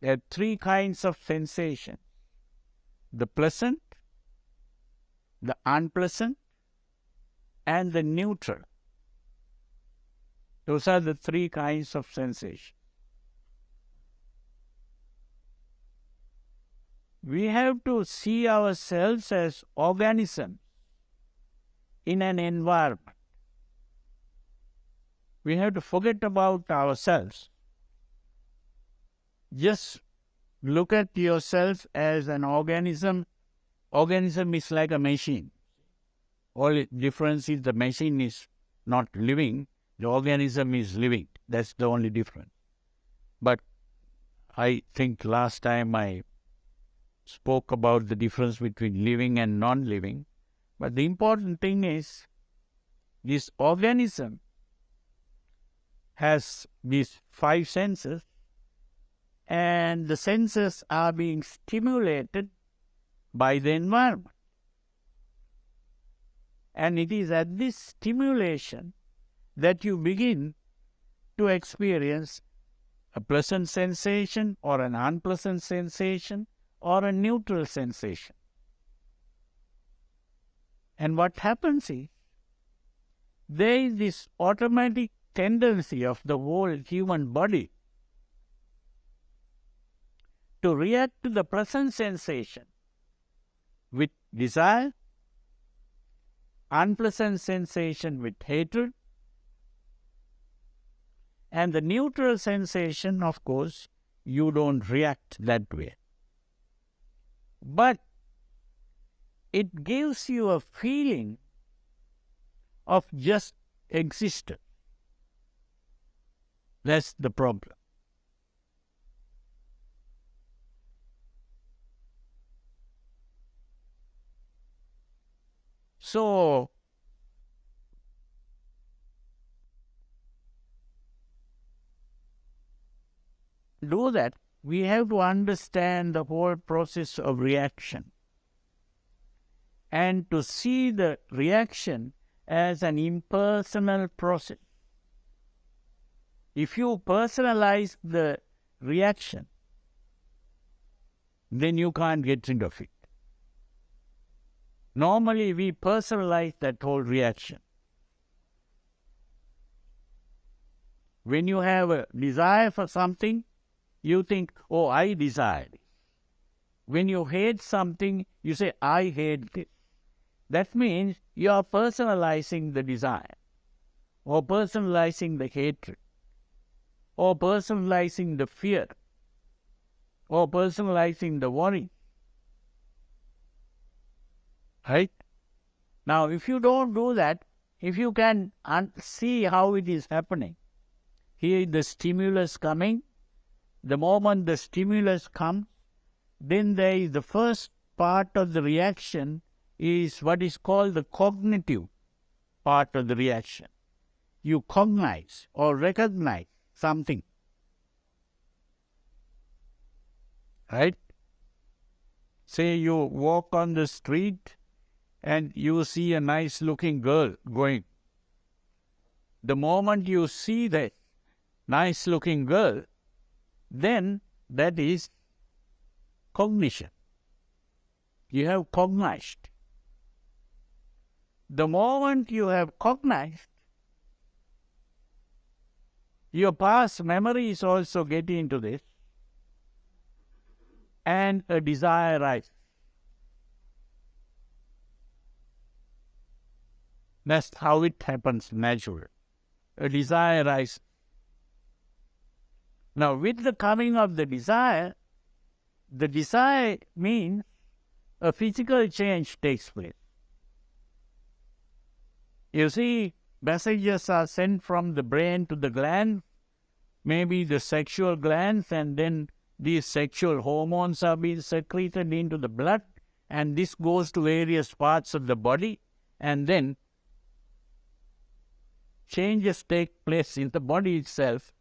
There are three kinds of sensation: the pleasant, the unpleasant, and the neutral. Those are the three kinds of sensation. We have to see ourselves as organisms in an environment. We have to forget about ourselves. Just look at yourself as an organism. Organism is like a machine. All difference is the machine is not living, the organism is living. That's the only difference. But I think last time I spoke about the difference between living and non-living. But the important thing is, this organism has these five senses, and the senses are being stimulated by the environment. And it is at this stimulation that you begin to experience a pleasant sensation or an unpleasant sensation or a neutral sensation. And what happens is, there is this automatic tendency of the whole human body to react to the pleasant sensation with desire, unpleasant sensation with hatred, and the neutral sensation, of course, you don't react that way. But it gives you a feeling of just existence. That's the problem. So, do that, we have to understand the whole process of reaction and to see the reaction as an impersonal process. If you personalize the reaction, then you can't get rid of it. Normally, we personalize that whole reaction. When you have a desire for something, you think, oh, I desire it. When you hate something, you say, I hate it. That means you are personalizing the desire, or personalizing the hatred, or personalizing the fear, or personalizing the worry. Right? Now, if you don't do that, if you can see how it is happening, here the stimulus coming, the moment the stimulus comes, then there is the first part of the reaction is what is called the cognitive part of the reaction. You cognize or recognize something. Right? Say you walk on the street and you see a nice looking girl going. The moment you see that, nice looking girl, then that is cognition. You have cognized. The moment you have cognized, your past memories also get into this, and a desire arises. That's how it happens naturally. A desire arises. Now, with the coming of the desire means a physical change takes place. You see, messages are sent from the brain to the glands, maybe the sexual glands, and then these sexual hormones are being secreted into the blood, and this goes to various parts of the body, and then changes take place in the body itself.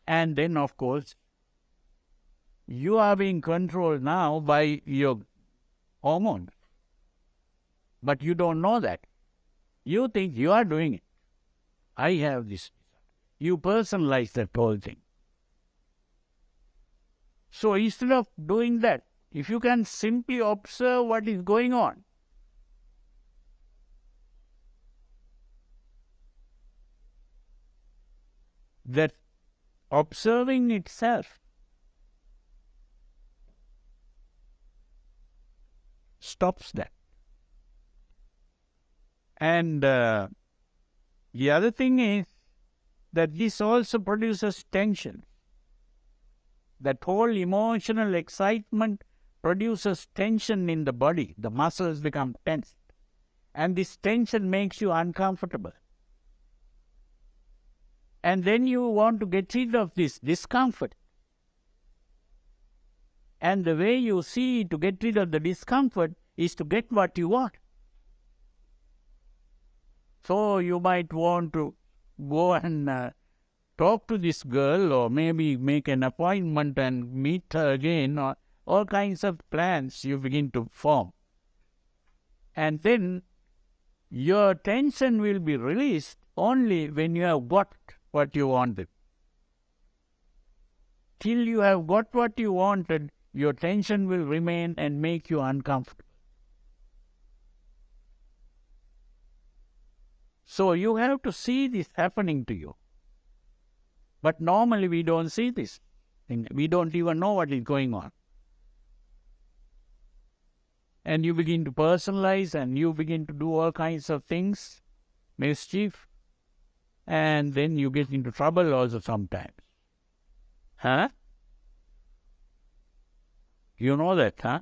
And then, of course, you are being controlled now by your hormones. But you don't know that. You think you are doing it. I have this. You personalize that whole thing. So instead of doing that, if you can simply observe what is going on, that observing itself stops that. And the other thing is that this also produces tension. That whole emotional excitement produces tension in the body. The muscles become tense. And this tension makes you uncomfortable. And then you want to get rid of this discomfort. And the way you see to get rid of the discomfort is to get what you want. So you might want to go and talk to this girl, or maybe make an appointment and meet her again, or all kinds of plans you begin to form. And then your tension will be released only when you have got what you wanted. Till you have got what you wanted, your tension will remain and make you uncomfortable. So you have to see this happening to you. But normally we don't see this. We don't even know what is going on. And you begin to personalize, and you begin to do all kinds of things, mischief, and then you get into trouble also sometimes. Huh? You know that, huh?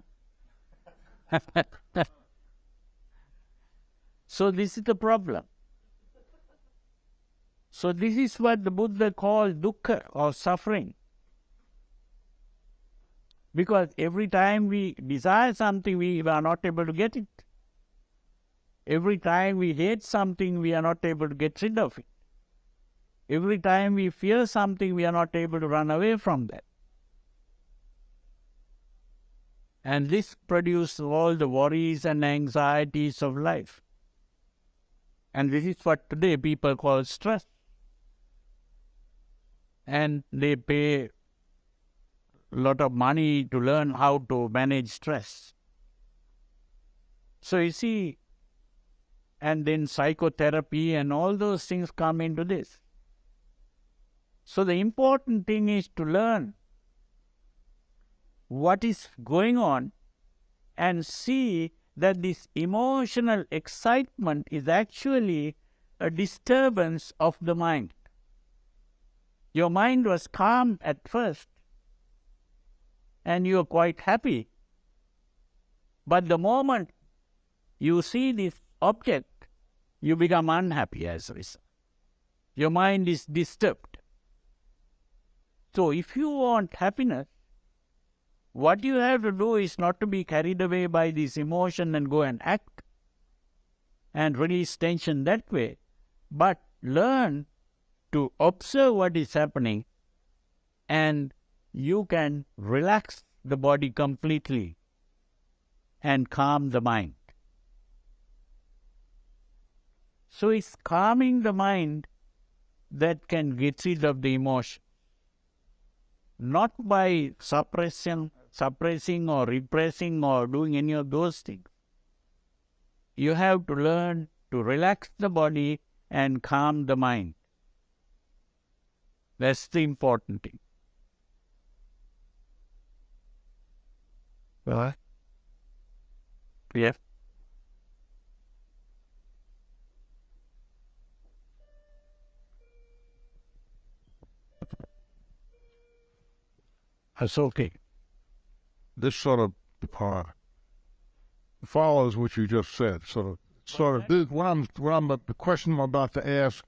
So this is the problem. So this is what the Buddha calls dukkha, or suffering. Because every time we desire something, we are not able to get it. Every time we hate something, we are not able to get rid of it. Every time we fear something, we are not able to run away from that. And this produces all the worries and anxieties of life. And this is what today people call stress. And they pay a lot of money to learn how to manage stress. So you see, and then psychotherapy and all those things come into this. So the important thing is to learn what is going on and see that this emotional excitement is actually a disturbance of the mind. Your mind was calm at first, and you are quite happy. But the moment you see this object, you become unhappy as a result. Your mind is disturbed. So if you want happiness, what you have to do is not to be carried away by this emotion and go and act and release tension that way, but learn to observe what is happening, and you can relax the body completely and calm the mind. So it's calming the mind that can get rid of the emotion. Not by suppressing or repressing or doing any of those things. You have to learn to relax the body and calm the mind. That's the important thing. Well, yeah. That's okay. This sort of follows what you just said. This, the question I'm about to ask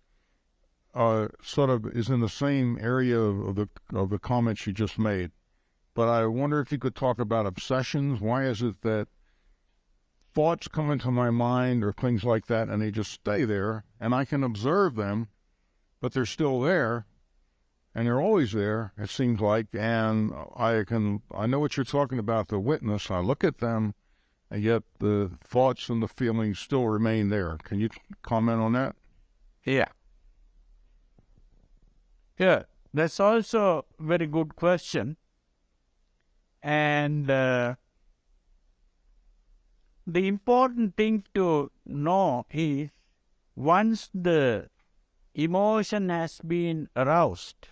sort of is in the same area of the comments you just made. But I wonder if you could talk about obsessions. Why is it that thoughts come into my mind or things like that, and they just stay there, and I can observe them, but they're still there, and they're always there, it seems like, and I know what you're talking about, the witness. I look at them, and yet the thoughts and the feelings still remain there. Can you comment on that? Yeah. Yeah, that's also a very good question. And the important thing to know is, once the emotion has been aroused,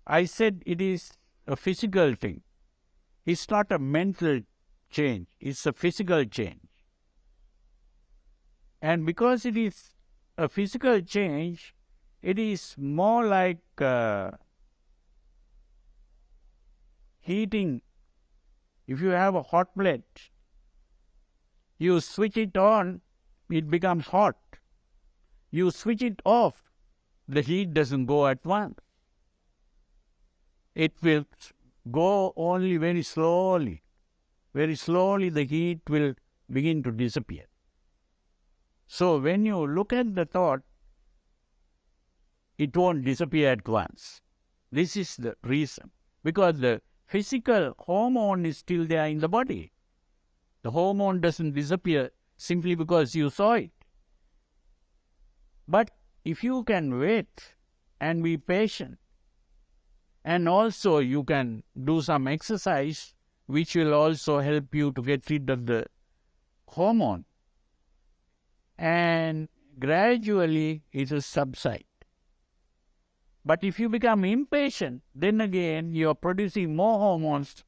I said it is a physical thing. It's not a mental change, it's a physical change. And because it is a physical change, it is more like heating. If you have a hot plate, you switch it on, it becomes hot. You switch it off, the heat doesn't go at once. It will go only very slowly. Very slowly the heat will begin to disappear. So when you look at the thought, it won't disappear at once. This is the reason. Because the physical hormone is still there in the body. The hormone doesn't disappear simply because you saw it. But if you can wait and be patient, and also you can do some exercise which will also help you to get rid of the hormone, and gradually it will subside. But if you become impatient, then again you are producing more hormones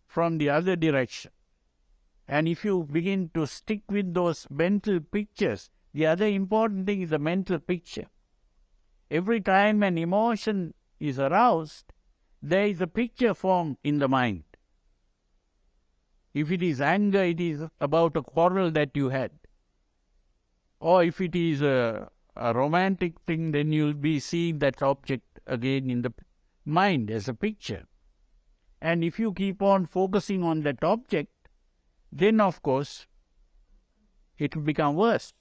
from the other direction. And if you begin to stick with those mental pictures, the other important thing is the mental picture. Every time an emotion is aroused, there is a picture formed in the mind. If it is anger, it is about a quarrel that you had. Or if it is a romantic thing, then you will be seeing that object again in the mind as a picture. And if you keep on focusing on that object, then of course it will become worse.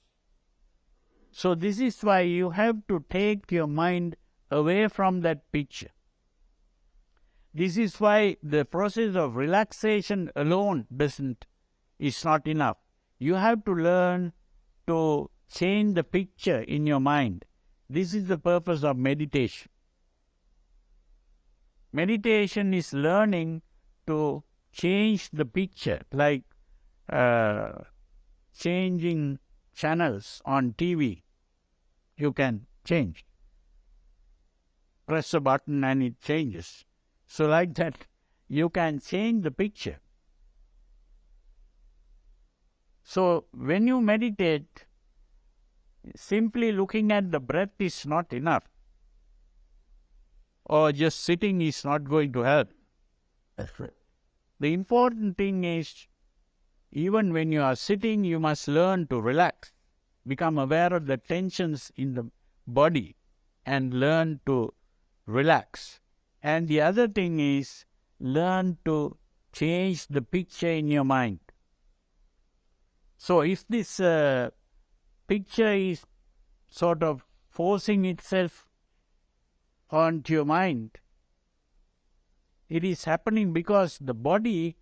So this is why you have to take your mind away from that picture. This is why the process of relaxation alone is not enough. You have to learn to change the picture in your mind. This is the purpose of meditation. Meditation is learning to change the picture, like changing channels on TV. You can change. Press a button and it changes. So like that, you can change the picture. So when you meditate, simply looking at the breath is not enough. Or just sitting is not going to help. The important thing is, even when you are sitting, you must learn to relax. Become aware of the tensions in the body and learn to relax. And the other thing is, learn to change the picture in your mind. So if this picture is sort of forcing itself onto your mind, it is happening because the body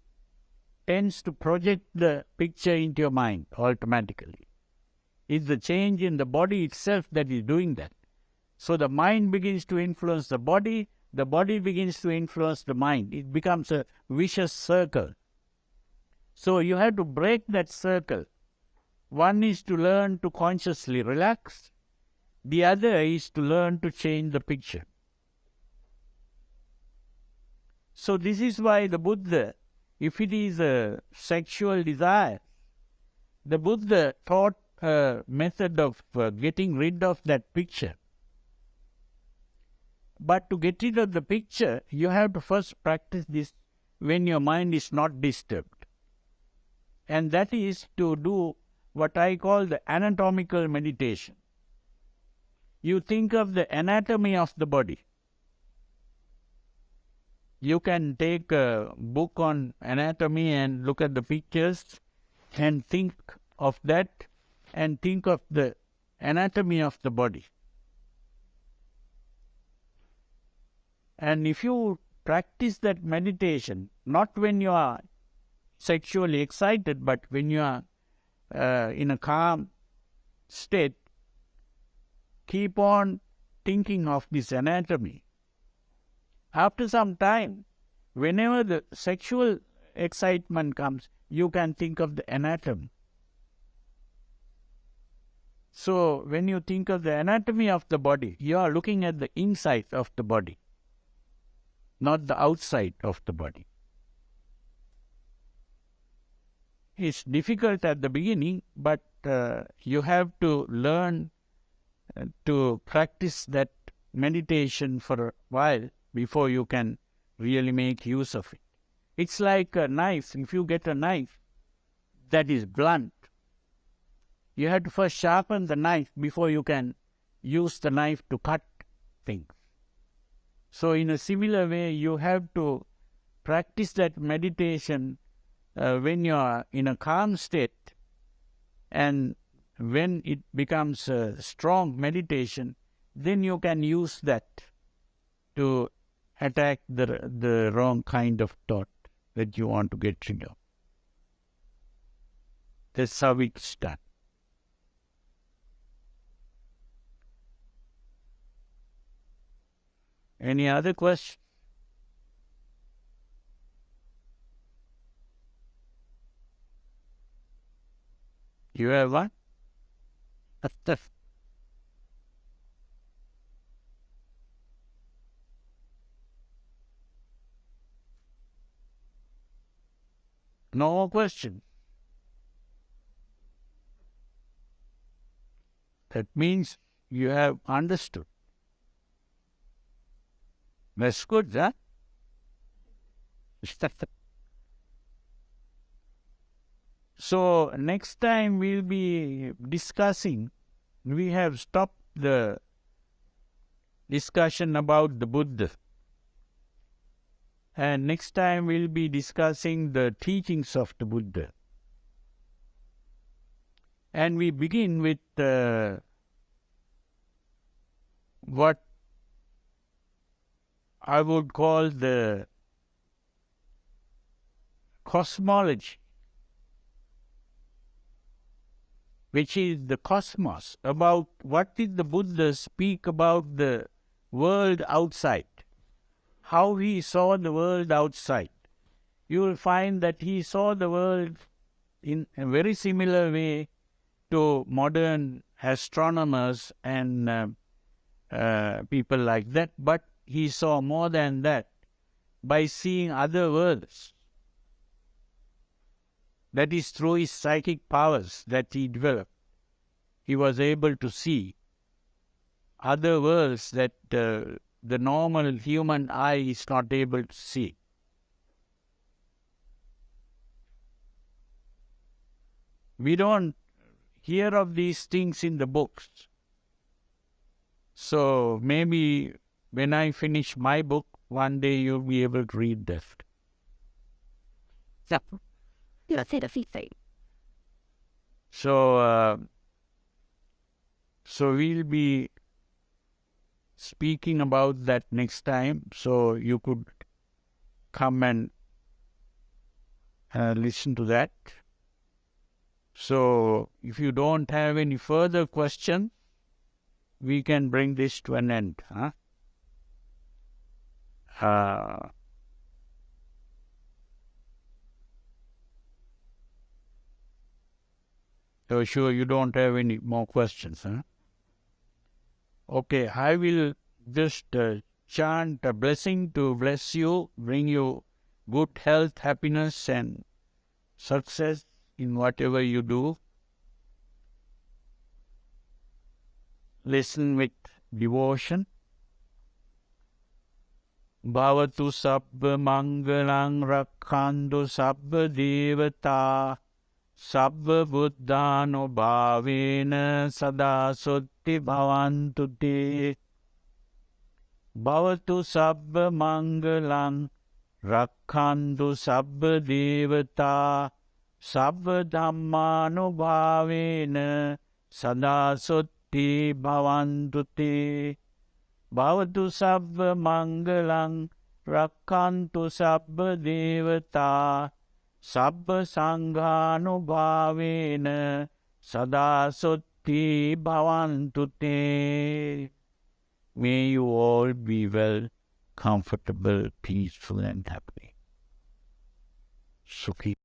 tends to project the picture into your mind automatically. It's the change in the body itself that is doing that. So the mind begins to influence the body begins to influence the mind. It becomes a vicious circle. So you have to break that circle. One is to learn to consciously relax. The other is to learn to change the picture. So this is why the Buddha, if it is a sexual desire, the Buddha taught a method of getting rid of that picture. But to get rid of the picture, you have to first practice this when your mind is not disturbed. And that is to do what I call the anatomical meditation. You think of the anatomy of the body. You can take a book on anatomy and look at the pictures and think of that and think of the anatomy of the body. And if you practice that meditation, not when you are sexually excited, but when you are in a calm state, keep on thinking of this anatomy. After some time, whenever the sexual excitement comes, you can think of the anatomy. So, when you think of the anatomy of the body, you are looking at the inside of the body, not the outside of the body. It's difficult at the beginning, but you have to learn to practice that meditation for a while before you can really make use of it. It's like a knife. If you get a knife that is blunt, you have to first sharpen the knife before you can use the knife to cut things. So in a similar way, you have to practice that meditation when you are in a calm state, and when it becomes a strong meditation, then you can use that to attack the wrong kind of thought that you want to get rid of. That's how it's done. Any other questions? You have one? No more question. That means you have understood. That's good, huh? So next time we'll be discussing, we have stopped the discussion about the Buddha. And next time we'll be discussing the teachings of the Buddha. And we begin with what I would call the cosmology, which is the cosmos, about what did the Buddha speak about the world outside, how he saw the world outside. You will find that he saw the world in a very similar way to modern astronomers and people like that, but he saw more than that by seeing other worlds. That is through his psychic powers that he developed. He was able to see other worlds that the normal human eye is not able to see. We don't hear of these things in the books. So maybe when I finish my book, one day you'll be able to read that. So we'll be speaking about that next time. So you could come and listen to that. So, if you don't have any further question, we can bring this to an end. So sure you don't have any more questions. Okay, I will just chant a blessing to bless you, bring you good health, happiness and success in whatever you do. Listen with devotion. Bhavatu sabba mangalang rakkhantu sabba devata sabba buddhano bhavena sada sutti bhavantu te. Bhavatu sabba mangalang rakkhantu sabba devata sabba dhammano bhavena sada sutti bhavantu te. Bhavatu sabba mangalang rakkhantu sabba devata sabba sanghano bhavena sada sutti bhavantu te. May you all be well, comfortable, peaceful and happy. Sukhi.